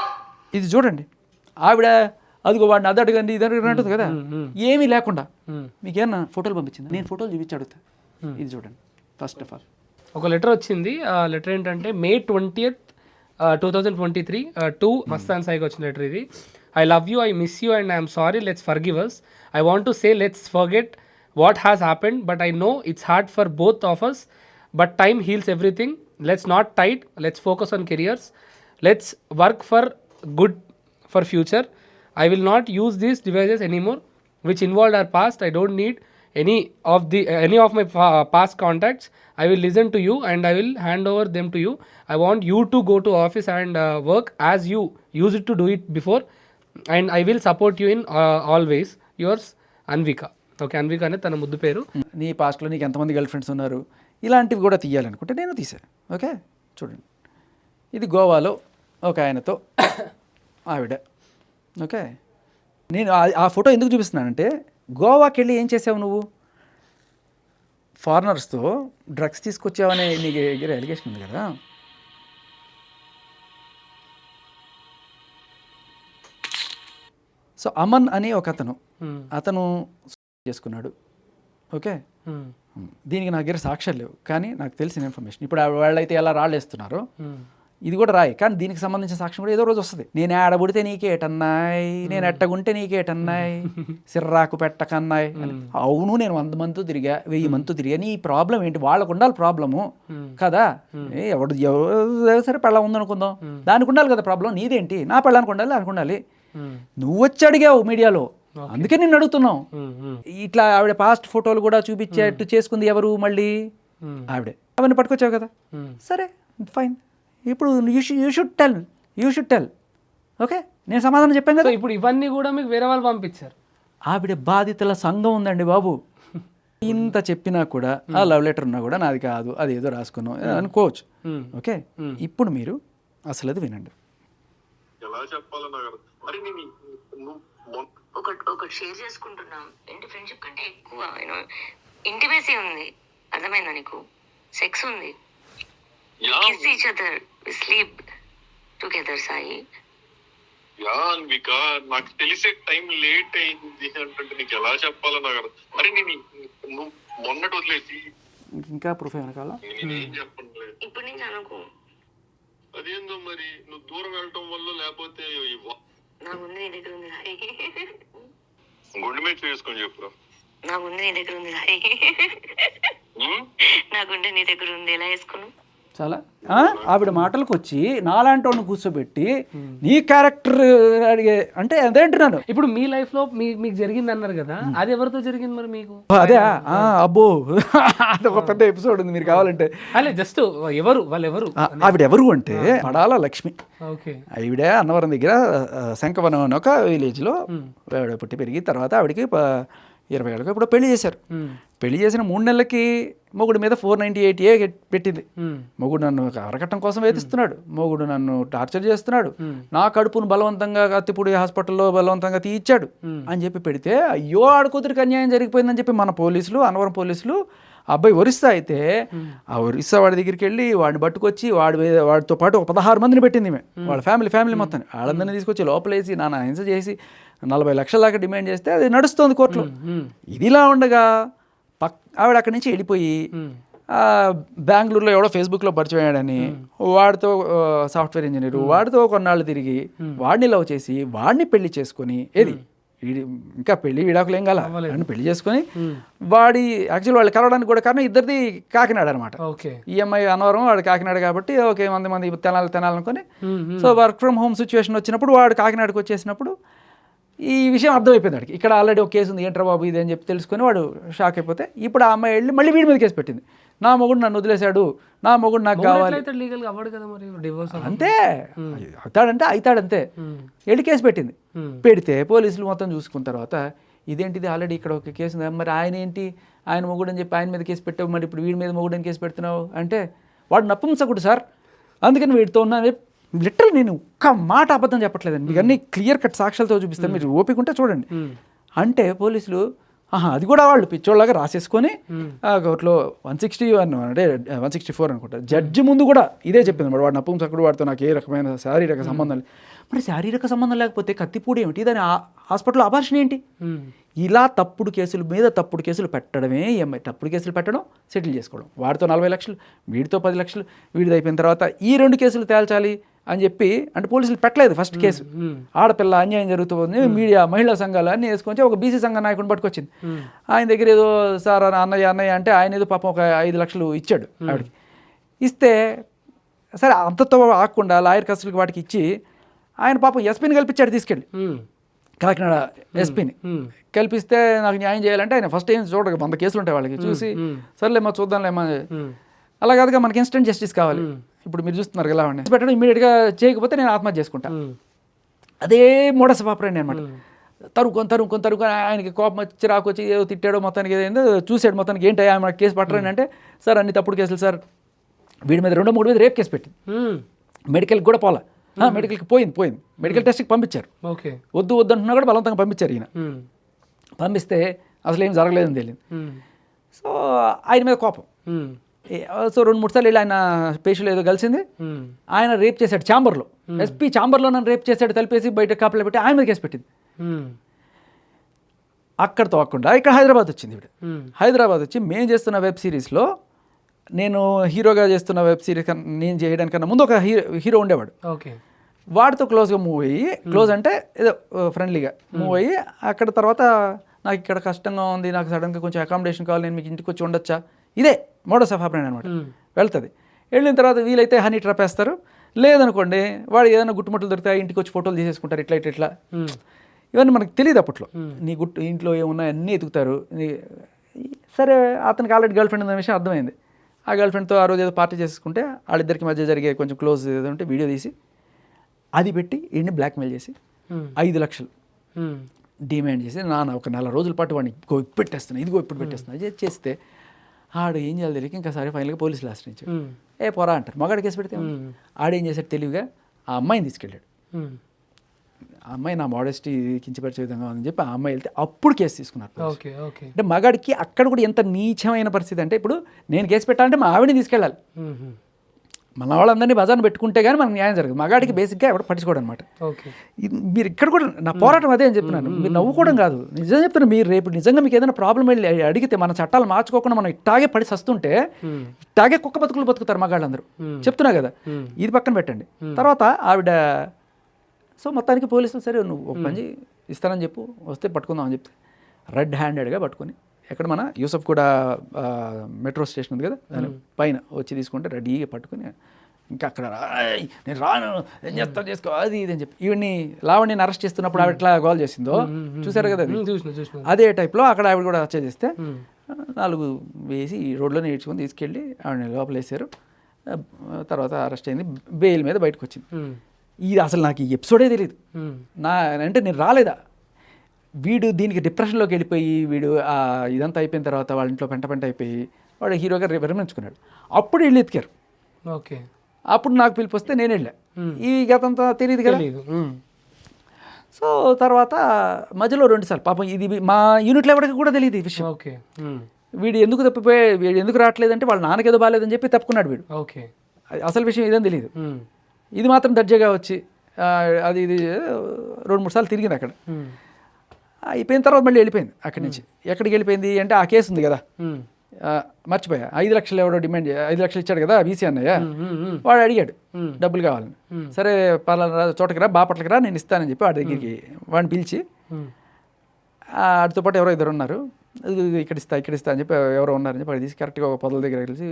ఇది చూడండి, ఆవిడ అదిగో వాడిని అది అడగండి ఇది అడగండి అంటుంది కదా, ఏమీ లేకుండా మీకేమన్నా ఫోటోలు పంపించింది? నేను ఫోటోలు చూపించి అడుగుతా. ఇది చూడండి. ఫస్ట్ ఆఫ్ ఆల్ ఒక లెటర్ వచ్చింది. ఆ లెటర్ ఏంటంటే May 20th, 2023 టు మస్తాన్ సాయికి వచ్చిన లెటర్ ఇది. I love you, I miss you and I'm sorry, let's forgive us. I want to say let's forget what has happened, but I know it's hard for both of us, but time heals everything. Let's not tight, let's focus on careers, let's work for good for future. I will not use these devices anymore which involved our past. I don't need any of my past contacts. I will listen to you and I will hand over them to you. I want you to go to office and work as you used to do it before, and I will support you in always. Yours, Anvika. Okay, Anvika అనేది తన ముద్దు పేరు. నీ పాస్ట్లో నీకు ఎంతమంది girl friends ఉన్నారు, ఇలాంటివి కూడా తీయాలనుకుంటే నేను తీసాను. ఓకే చూడండి, ఇది గోవాలో ఒక ఆయనతో ఆవిడ. ఓకే, నేను ఆ ఫోటో ఎందుకు చూపిస్తున్నానంటే, గోవాకి వెళ్ళి ఏం చేసావు నువ్వు? ఫారినర్స్తో డ్రగ్స్ తీసుకొచ్చావనే నీకు దగ్గర ఎలిగేషన్ ఉంది కదా. సో అమన్ అని ఒక అతను చేసుకున్నాడు. ఓకే, దీనికి నా దగ్గర సాక్ష్యాలు లేవు, కానీ నాకు తెలిసిన ఇన్ఫర్మేషన్. ఇప్పుడు వాళ్ళైతే ఎలా రాళ్ళేస్తున్నారో ఇది కూడా రాయి, కానీ దీనికి సంబంధించిన సాక్ష్యం కూడా ఏదో రోజు వస్తుంది. నేను ఆడబుడితే నీకేటన్నాయి, నేను ఎట్టగుంటే నీకేటన్నాయి, సిర్రాకు పెట్టకన్నాయి. అవును, నేను 100 మంత్ తిరిగా, 1000 మంత్ తిరిగా. నీ ప్రాబ్లం ఏంటి? వాళ్ళకు ఉండాలి ప్రాబ్లము కదా. ఎవడు సరే పెళ్ళం ఉందనుకుందాం, దానికి ఉండాలి కదా ప్రాబ్లం. నీదేంటి? నా పెళ్ళానికి ఉండాలి, దానికి ఉండాలి. నువ్వు వచ్చి అడిగావు మీడియాలో, అందుకే నేను అడుగుతున్నావు. ఇట్లా ఆవిడ పాస్ట్ ఫోటోలు కూడా చూపించేట్టు చేసుకుంది ఎవరు? మళ్ళీ ఆవిడే. అవన్నీ పట్టుకొచ్చావు కదా, సరే ఫైన్. ఇప్పుడు యూ షుడ్ టెల్. ఓకే, నేను సమాధానం చెప్పాను కదా. ఇప్పుడు ఇవన్నీ కూడా మీకు వేరే వాళ్ళు పంపించారు. ఆవిడ బాధితుల సంఘం ఉందండి బాబు. ఇంత చెప్పినా కూడా, ఆ లవ్ లెటర్ ఉన్నా కూడా నాది కాదు, అది ఏదో రాసుకున్నాం అనుకోవచ్చు. ఓకే, ఇప్పుడు మీరు అసలు అది వినండి. ఎలా చెప్పాలన్నా అరే ఒకటి షేర్ చేసుకుంటున్నాం. ఏంటి ఫ్రెండ్షిప్ కంటే ఎక్కువ ఇంటిమేసీ ఉంది, అర్థమైందా నీకు? సెక్స్ ఉంది, kiss each other, we sleep together, Sai. Yeah Anvika, నాకు తెలిసే టైం లేట్ అయింది అంటే నీకు ఎలా చెప్పాలన్నా కదా. అరే నువ్వు మొన్నటి వదిలేసి ఇంకా ప్రూఫ్ వెనకాల నేనేం చెప్పను. ఇప్పుడు నుంచి అనుకో. అదేందో మరి నువ్వు దూరం వెళ్ళటం వల్ల, లేకపోతే నా ముందు నీ దగ్గర ఉంది సాయి. గుండె మీద చేసుకొని చెప్పురా. నా ముందు నీ దగ్గర ఉంది సాయి. నా గుండె నీ దగ్గర ఉంది, ఎలా వేసుకున్నావు? చాలా ఆవిడ మాటలకు వచ్చి నాలాంటి వాడిని కూర్చోబెట్టి నీ క్యారెక్టర్ అడిగే అంటే అదేంటున్నాను. ఇప్పుడు మీ లైఫ్ లో మీకు జరిగింది అన్నారు కదా, అది ఎవరితో జరిగింది మరి మీకు? అదే అబ్బో, అదొక పెద్ద ఎపిసోడ్ ఉంది, మీరు కావాలంటే. అదే జస్ట్ వాళ్ళెవరు? ఆవిడ ఎవరు అంటే పడాల లక్ష్మి. ఓకే, ఆవిడ అన్నవరం దగ్గర శంఖవనం అని ఒక విలేజ్లో ఆవిడ పుట్టి పెరిగి, తర్వాత ఆవిడకి 20 ఏళ్ళకి ఇప్పుడు పెళ్లి చేశారు. పెళ్లి చేసిన 3 నెలలకి మొగుడు మీద 498A పెట్టింది. మొగుడు నన్ను అరకట్టం కోసం వేధిస్తున్నాడు, మొగుడు నన్ను టార్చర్ చేస్తున్నాడు, నా కడుపును బలవంతంగా కత్తిపూడి హాస్పిటల్లో బలవంతంగా తీయించాడు అని చెప్పి పెడితే, అయ్యో ఆడకూతురికి అన్యాయం జరిగిపోయిందని చెప్పి మన పోలీసులు, అన్నవరం పోలీసులు, అబ్బాయి ఒరిస్సా అయితే ఆ ఒరిస్సా వాడి దగ్గరికి వెళ్ళి వాడిని పట్టుకొచ్చి వాడితో పాటు ఒక 16 మందిని పెట్టింది. వాళ్ళ ఫ్యామిలీ మొత్తం వాళ్ళందరినీ తీసుకొచ్చి లోపలేసి నానా హింస చేసి 40 లక్షల దాకా డిమాండ్ చేస్తే అది నడుస్తుంది కోర్టులో. ఇదిలా ఉండగా ఆవిడ అక్కడి నుంచి వెళ్ళిపోయి బెంగళూరులో ఎవడో ఫేస్బుక్లో పరిచయం అయ్యాడని వాడితో, సాఫ్ట్వేర్ ఇంజనీరు, వాడితో కొన్నాళ్ళు తిరిగి వాడిని లవ్ చేసి వాడిని పెళ్లి చేసుకొని, ఏది ఇంకా పెళ్లి విడాకులు ఏం కాల, వాడిని పెళ్లి చేసుకొని వాడి యాక్చువల్ వాళ్ళు కలవడానికి కూడా కారణం ఇద్దరిది కాకినాడ అనమాట. ఈఎంఐ అన్నవరం, వాడు కాకినాడ కాబట్టి ఓకే మంది తినాలనుకొని, so work from home situation వచ్చినప్పుడు వాడు కాకినాడకి వచ్చేసినప్పుడు ఈ విషయం అర్థమైపోయింది వాడికి. ఇక్కడ ఆల్రెడీ ఒక కేసు ఉంది, ఏంట్రా బాబు ఇది అని చెప్పి తెలుసుకొని వాడు షాక్ అయిపోతే, ఇప్పుడు ఆ అమ్మాయి వెళ్ళి మళ్ళీ వీడి మీద కేసు పెట్టింది. నా మొగుడు నన్ను వదిలేశాడు, నా మొగుడు నాకు కావాలి, అంతే అవుతాడంతే వెళ్ళి కేసు పెట్టింది. పెడితే పోలీసులు మొత్తం చూసుకున్న తర్వాత, ఇదేంటిది ఆల్రెడీ ఇక్కడ ఒక కేసు ఉంది, మరి ఆయన ఏంటి ఆయన మొగుడు అని చెప్పి ఆయన మీద కేసు పెట్టావు, మరి ఇప్పుడు వీడి మీద మొగుడు అని కేసు పెడుతున్నావు అంటే, వాడు నపుంసకుడు సార్, అందుకని వీడితో ఉన్నాను లిటరల్ నేను ఒక్క మాట అబద్ధం చెప్పట్లేదండి, మీకు అన్ని క్లియర్ కట్ సాక్ష్యాలతో చూపిస్తాను, మీరు ఓపిక ఉంటే చూడండి. అంటే పోలీసులు అది కూడా వాళ్ళు పిచ్చోళ్ళగా రాసేసుకొని కోర్టులో 161 అంటే 164 అనుకుంటా జడ్జి ముందు కూడా ఇదే చెప్పింది మరి వాడు నపుంసకుడు, వాడితో నాకు ఏ రకమైన శారీరక సంబంధం లేదు. మరి శారీరక సంబంధం లేకపోతే కత్తిపూడి ఏమిటి, దాని హాస్పిటల్లో అబార్షన్ ఏంటి? ఇలా తప్పుడు కేసుల మీద తప్పుడు కేసులు పెట్టడమే తప్పుడు కేసులు పెట్టడం, సెటిల్ చేసుకోవడం, వాడితో 40 లక్షలు, వీడితో 10 లక్షలు, వీడిది అయిపోయిన తర్వాత ఈ 2 కేసులు తేల్చాలి అని చెప్పి అంటే పోలీసులు పెట్టలేదు ఫస్ట్ కేసు. ఆడపిల్ల అన్యాయం జరుగుతుంది, మీడియా మహిళా సంఘాలు అన్నీ వేసుకొని ఒక బీసీ సంఘ నాయకుని పట్టుకొచ్చింది. ఆయన దగ్గర ఏదో సార్ అన్నయ్య అంటే ఆయన ఏదో పాపం ఒక 5 లక్షలు ఇచ్చాడు ఆవిడకి. ఇస్తే సరే అంతతో ఆకుండా లాయర్ కస్టడీకి వాటికి ఇచ్చి ఆయన పాపం ఎస్పీని కల్పించాడు, తీసుకెళ్ళి కాకినాడ ఎస్పీని కల్పిస్తే నాకు న్యాయం చేయాలంటే ఆయన ఫస్ట్ ఏం చూడక 100 కేసులు ఉంటాయి వాళ్ళకి, చూసి సర్లేమ్మా చూద్దాంలేమ్మా, అలా కాదుగా మనకి ఇన్స్టెంట్ జస్టిస్ కావాలి. ఇప్పుడు మీరు చూస్తున్నారు కదా వాడిని పెట్టడం, ఇమీడియట్గా చేయకపోతే నేను ఆత్మహత్య చేసుకుంటా, అదే మోడస్ ఆఫ్ ఆపరేండి అనమాట. తరుకొని ఆయనకి కోపం వచ్చి రాకొచ్చి ఏదో తిట్టాడో మొత్తానికి ఏదో చూసాడు, మొత్తానికి ఏంటి ఆయన కేసు పట్టరని అంటే సార్ అన్ని తప్పుడు కేసులు సార్, వీడి మీద 2-3 మీద రేప్ కేసు పెట్టింది, మెడికల్కి కూడా పోలా, మెడికల్కి పోయింది, మెడికల్ టెస్ట్కి పంపించారు, వద్దు అంటున్నా కూడా బలవంతంగా పంపించారు. ఈయన పంపిస్తే అసలు ఏం జరగలేదని తెలియదు. సో ఆయన మీద కోపం, సో 2-3 సార్లు వెళ్ళి ఆయన పేషెంట్ ఏదో కలిసింది, ఆయన రేప్ చేశాడు ఛాంబర్లో, ఎస్పీ ఛాంబర్లో నన్ను రేప్ చేశాడు, తలిపేసి బయట కాపలా పెట్టి ఆయన మీద కేసు పెట్టింది. అక్కడతో కాకుండా ఇక్కడ హైదరాబాద్ వచ్చింది. హైదరాబాద్ వచ్చి మేము చేస్తున్న వెబ్ సిరీస్లో, నేను హీరోగా చేస్తున్న వెబ్ సిరీస్ నేను చేయడానికన్నా ముందు ఒక హీరో ఉండేవాడు, వాడితో క్లోజ్గా మూవ్ అయ్యి, క్లోజ్ అంటే ఏదో ఫ్రెండ్లీగా మూవ్ అయ్యి, అక్కడ తర్వాత నాకు ఇక్కడ కష్టంగా ఉంది, నాకు సడన్గా కొంచెం అకామిడేషన్ కావాలి, నేను మీకు ఇంటికి వచ్చి ఉండొచ్చా, ఇదే మోడస్ ఆఫ్ ఆపరేషన్ అనమాట. వెళ్తుంది, వెళ్ళిన తర్వాత వీలైతే హనీ ట్రాప్ వేస్తారు, లేదనుకోండి వాడు ఏదైనా గుట్టుముట్టలు దొరికితే ఇంటికి వచ్చి ఫోటోలు తీసేసుకుంటారు, ఇట్లా ఇవన్నీ మనకు తెలియదు అప్పట్లో. నీ ఇంట్లో ఏమున్నాయి అన్నీ ఎతుకుతారు. సరే అతనికి ఆల్రెడీ గర్ల్ ఫ్రెండ్ అనే విషయం అర్థమైంది. ఆ గర్ల్ ఫ్రెండ్తో ఆ రోజు ఏదో పార్టీ చేసుకుంటే వాళ్ళిద్దరికి మధ్య జరిగే కొంచెం క్లోజ్ ఏదో ఉంటే వీడియో తీసి అది పెట్టి వీడిని బ్లాక్మెయిల్ చేసి 5 లక్షలు డిమాండ్ చేసి నాన్న ఒక 4 రోజుల పాటు వాడిని ఇప్పుడు పెట్టేస్తున్నా చేస్తే ఆడు ఏం చేయాలి తెలియక ఇంకా సరే ఫైనల్గా పోలీసులు ఆశ్రయించాడు. పోరా అంటారు, మగాడు కేసు పెడితే ఆడేం చేశాడు తెలివిగా ఆ అమ్మాయిని తీసుకెళ్ళాడు. ఆ అమ్మాయి నా మోడెస్టీ కించపరిచే విధంగా అని చెప్పి ఆ అమ్మాయి వెళ్తే అప్పుడు కేసు తీసుకున్నారు. అంటే మగాడికి అక్కడ కూడా ఎంత నీచమైన పరిస్థితి అంటే, ఇప్పుడు నేను కేసు పెట్టాలంటే మా ఆవిడని తీసుకెళ్ళాలి, మన వాళ్ళందరినీ బజార్ను పెట్టుకుంటే కానీ మనకు న్యాయం జరగదు. మగాడికి బేసిక్గా ఎవరు పట్టించుకోవడం అనమాట. మీరు ఇక్కడ కూడా నా పోరాటం అదే అని చెప్పినాను, మీరు నవ్వుకోవడం కాదు, నిజం చెప్తున్నా. మీరు రేపు నిజంగా మీకు ఏదైనా ప్రాబ్లం వెళ్ళి అడిగితే మన చట్టాలు మార్చుకోకుండా మనం ఇట్టాగే పడి సస్తుంటే ఇట్టాగే కుక్క బతుకులు బతుకుతారు మగాళ్ళందరూ. చెప్తున్నా కదా, ఇది పక్కన పెట్టండి. తర్వాత ఆవిడ సో మొత్తానికి పోలీసులు సరే నువ్వు ఒక పని ఇస్తానని చెప్పు, వస్తే పట్టుకుందాం అని చెప్తే రెడ్ హ్యాండెడ్గా పట్టుకొని ఎక్కడ మన యూసఫ్ కూడా మెట్రో స్టేషన్ ఉంది కదా దాని పైన వచ్చి తీసుకుంటే రెడీగా పట్టుకుని ఇంకా అక్కడ నేను రాను ఏం చేస్తాను చేసుకో అది ఇది అని చెప్పి ఈవిడ్ని లావణ్యని అరెస్ట్ చేస్తున్నప్పుడు ఆవిడ ఎట్లా గోల్ చేసిందో చూసారు కదా, అదే టైప్లో అక్కడ ఆవిడ కూడా వచ్చే చేస్తే 4 వేసి రోడ్లో నేర్చుకొని తీసుకెళ్ళి ఆవిడని లోపల వేసారు. తర్వాత అరెస్ట్ అయింది, బెయిల్ మీద బయటకు వచ్చింది. ఇది అసలు నాకు ఈ ఎపిసోడే తెలియదు. అంటే నేను రాలేదా, వీడు దీనికి డిప్రెషన్లోకి వెళ్ళిపోయి వీడు ఇదంతా అయిపోయిన తర్వాత వాళ్ళ ఇంట్లో పెంట అయిపోయి వాడు హీరోగా విరమించుకున్నాడు. అప్పుడు వీళ్ళు ఎతికారు. అప్పుడు నాకు పిలిపి వస్తే నేను వెళ్ళా. ఈ గతంతా తెలియదు కదా. సో తర్వాత మధ్యలో 2 సార్లు పాపం ఇది మా యూనిట్లో ఎవరికి కూడా తెలియదు ఈ విషయం. వీడు ఎందుకు తప్పిపోయి వీడు ఎందుకు రావట్లేదంటే వాళ్ళ నాన్నకేదో బాగాలేదని చెప్పి తప్పుకున్నాడు వీడు. అసలు విషయం ఇదని తెలియదు. ఇది మాత్రం దర్జాగా వచ్చి అది ఇది 2-3 సార్లు తిరిగింది అక్కడ. అయిపోయిన తర్వాత మళ్ళీ వెళ్ళిపోయింది అక్కడి నుంచి. ఎక్కడికి వెళ్ళిపోయింది అంటే ఆ కేసు ఉంది కదా, మర్చిపోయా, 5 లక్షలు ఎవడో డిమాండ్ 5 లక్షలు ఇచ్చాడు కదా బీసీ అన్నయ్య, వాడు అడిగాడు డబ్బులు కావాలని. సరే పలానా చోటకి రా, బాపట్లకి రా, నేను ఇస్తానని చెప్పి వాడి దగ్గరికి వాడిని పిలిచి వాడితో పాటు ఎవరో 2 ఉన్నారు, ఇక్కడ ఇస్తా అని చెప్పి ఎవరో ఉన్నారని చెప్పి వాడు తీసి కరెక్ట్గా ఒక పొదల దగ్గర కలిసి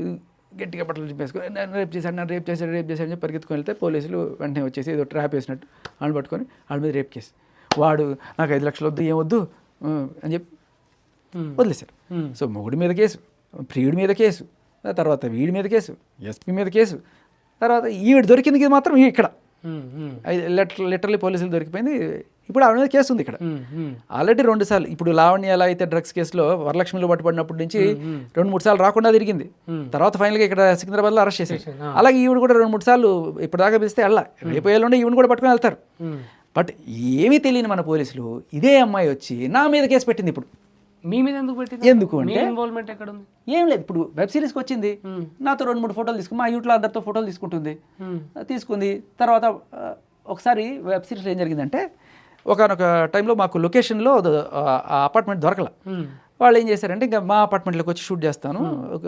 గట్టిగా బట్టలు చింపేసుకొని నన్ను రేప్ చేశాడు అని చెప్పి పరిగెత్తుకొని వెళ్తే పోలీసులు వెంటనే వచ్చేసి ఏదో ట్రాప్ వేసినట్టు వాళ్ళు పట్టుకొని వాళ్ళ మీద రేప్ కేసు. వాడు నాకు 5 లక్షలు వద్దు, ఏమొద్దు అని చెప్పి వదిలేశారు. సో మొగుడి మీద కేసు, ప్రియుడి మీద కేసు, తర్వాత వీడి మీద కేసు, ఎస్పీ మీద కేసు, తర్వాత ఈవిడ దొరికింది మాత్రం ఇక్కడ లిటరలీ పోలీసులు దొరికిపోయింది. ఇప్పుడు ఆవిడ మీద కేసు ఉంది ఇక్కడ ఆల్రెడీ 2 సార్లు. ఇప్పుడు లావణ్య ఎలా అయితే డ్రగ్స్ కేసులో వరలక్ష్మిలో పట్టుబడినప్పటి నుంచి 2-3 సార్లు రాకుండా తిరిగింది. తర్వాత ఫైనల్గా ఇక్కడ సికింద్రాబాద్లో అరెస్ట్ చేశారు. అలాగే ఈవిడ కూడా 2-3 సార్లు ఇప్పటిదాకా పిలిస్తే వెళ్ళా, రేపు ఏళ్ళుండే ఈవిడ కూడా పట్టుకుని వెళ్తారు. బట్ ఏమీ తెలియని మన పోలీసులు ఇదే అమ్మాయి వచ్చి నా మీద కేసు పెట్టింది. ఇప్పుడు మీ మీద ఎందుకు పెట్టింది? ఎందుకు అంటే ఇన్వాల్వ్మెంట్ ఎక్కడ ఉంది? ఏం లేదు, ఇప్పుడు వెబ్ సిరీస్కి వచ్చింది, నాతో 2-3 ఫోటోలు తీసుకుని మా యూట్లో అందరితో ఫోటోలు తీసుకుంది. తర్వాత ఒకసారి వెబ్ సిరీస్లో ఏం జరిగిందంటే ఒకనొక టైంలో మాకు లొకేషన్లో ఆ అపార్ట్మెంట్ దొరకల. వాళ్ళు ఏం చేశారంటే ఇంకా మా అపార్ట్మెంట్లోకి వచ్చి షూట్ చేస్తాను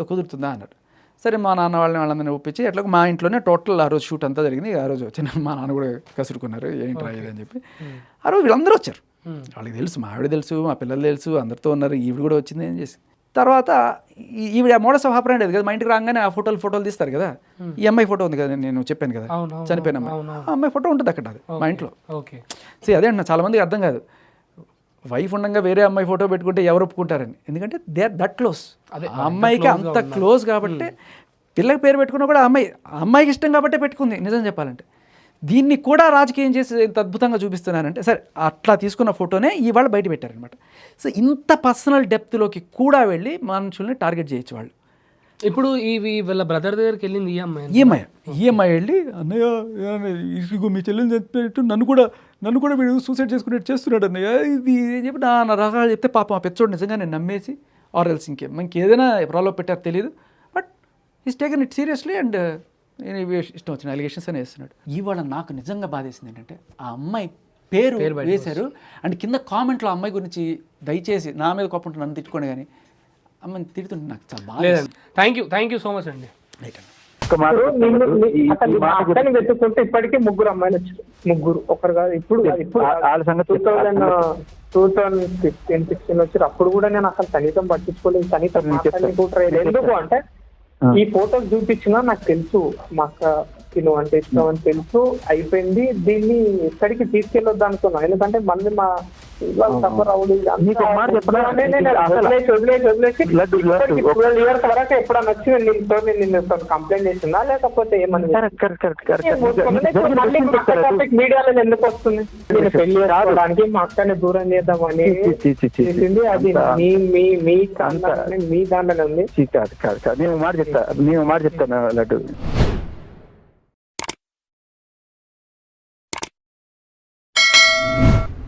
కుదురుతుందా అన్నారు. సరే మా నాన్న వాళ్ళందరినీ ఒప్పించి ఎట్లా మా ఇంట్లోనే టోటల్ ఆ రోజు షూట్ అంతా జరిగింది. ఆ రోజు వచ్చిన మా నాన్న కూడా కసురుకున్నారు ఏంటి రాయదు అని చెప్పి. ఆ రోజు వీళ్ళందరూ వచ్చారు, వాళ్ళకి తెలుసు, మా ఆవిడ తెలుసు, మా పిల్లలు తెలుసు, అందరితో ఉన్నారు. ఈవిడ కూడా వచ్చింది ఏం చేసి. తర్వాత ఈవిడ మోడస్ ఆఫ్ ఆపరేంట్ అది కదా, మా ఇంటికి రాగానే ఆ ఫోటోలు తీస్తారు కదా. ఈ అమ్మాయి ఫోటో ఉంది కదా, నేను చెప్పాను కదా చనిపోయిన అమ్మాయి, ఆ అమ్మాయి ఫోటో ఉంటుంది అక్కడ అది మా ఇంట్లో. సే అదే అంటున్నా, చాలా మందికి అర్థం కాదు వైఫ్ ఉండగా వేరే అమ్మాయి ఫోటో పెట్టుకుంటే ఎవరు ఒప్పుకుంటారని. ఎందుకంటే దే ఆర్ దట్ క్లోజ్. ఆ అమ్మాయికి అంత క్లోజ్ కాబట్టి పిల్లకి పేరు పెట్టుకున్నా కూడా అమ్మాయికి ఇష్టం కాబట్టే పెట్టుకుంది. నిజం చెప్పాలంటే దీన్ని కూడా రాజకీయం చేసి ఎంత అద్భుతంగా చూపిస్తున్నారంటే, సరే అట్లా తీసుకున్న ఫోటోనే ఇవాళ బయట పెట్టారనమాట. సో ఇంత పర్సనల్ డెప్త్లోకి కూడా వెళ్ళి మనుషుల్ని టార్గెట్ చేయొచ్చు వాళ్ళు. ఇప్పుడు వీళ్ళ బ్రదర్ దగ్గరికి వెళ్ళింది ఈఎంఐ వెళ్ళి అన్నయ్య ఇదిగో మీ చెల్లెని చెప్పేట్టు నన్ను కూడా వీడు సూసైడ్ చేసుకునేట్టు చేస్తున్నాడు అన్నయ్య ఇది అని చెప్పి నా రకాలు చెప్తే పాపం ఆ పెచ్చోడు నిజంగా నేను నమ్మేసి ఆర్ఎల్స్ ఇంకేదైనా ప్రాబ్లం పెట్టారో తెలియదు, but is taken it seriously and నేను ఇష్టం వచ్చిన అలిగేషన్స్ అని వేస్తున్నాడు. ఇవాళ నాకు నిజంగా బాధేసింది ఏంటంటే ఆ అమ్మాయి పేరు వేశారు అండ్ కింద కామెంట్లో ఆ అమ్మాయి గురించి దయచేసి నా మీద కోపం నన్ను తిట్టుకోండి కానీ అమ్మాయిని తిడుతుంటే నాకు చాలా బాగా. థ్యాంక్ యూ సో మచ్ అండి. అక్కని వెతుక్కుంటే ఇప్పటికీ 3 అమ్మాయిలు వచ్చారు. 3 ఒకరు కాదు, ఇప్పుడు 2015-16 వచ్చారు. అప్పుడు కూడా నేను అసలు కనీసం పట్టించుకోలేదు, కనీసం ఎందుకు అంటే ఈ ఫోటోస్ చూపించినా నాకు తెలుసు మా అక్కకి నువ్వు అంటే ఇష్టం అని తెలుసు, అయిపోయింది. దీన్ని ఎక్కడికి తీసుకెళ్ళొద్దు అనుకున్నాను, ఎందుకంటే మళ్ళీ మా సఫర్ అవ్వలేదు. వదిలేసి 12 years వరకు ఎప్పుడన్నా వచ్చి నేను కంప్లైంట్ చేసిందా లేకపోతే ఏమని మీడియాలో ఎందుకు వస్తుంది? నేను పెళ్లి చేసుకోవడానికి మా అక్కని దూరం చేద్దామని చేసింది, అది మీ దాంట్లోనే ఉంది. కాదు నేను మాట చెప్తాను లడ్డు.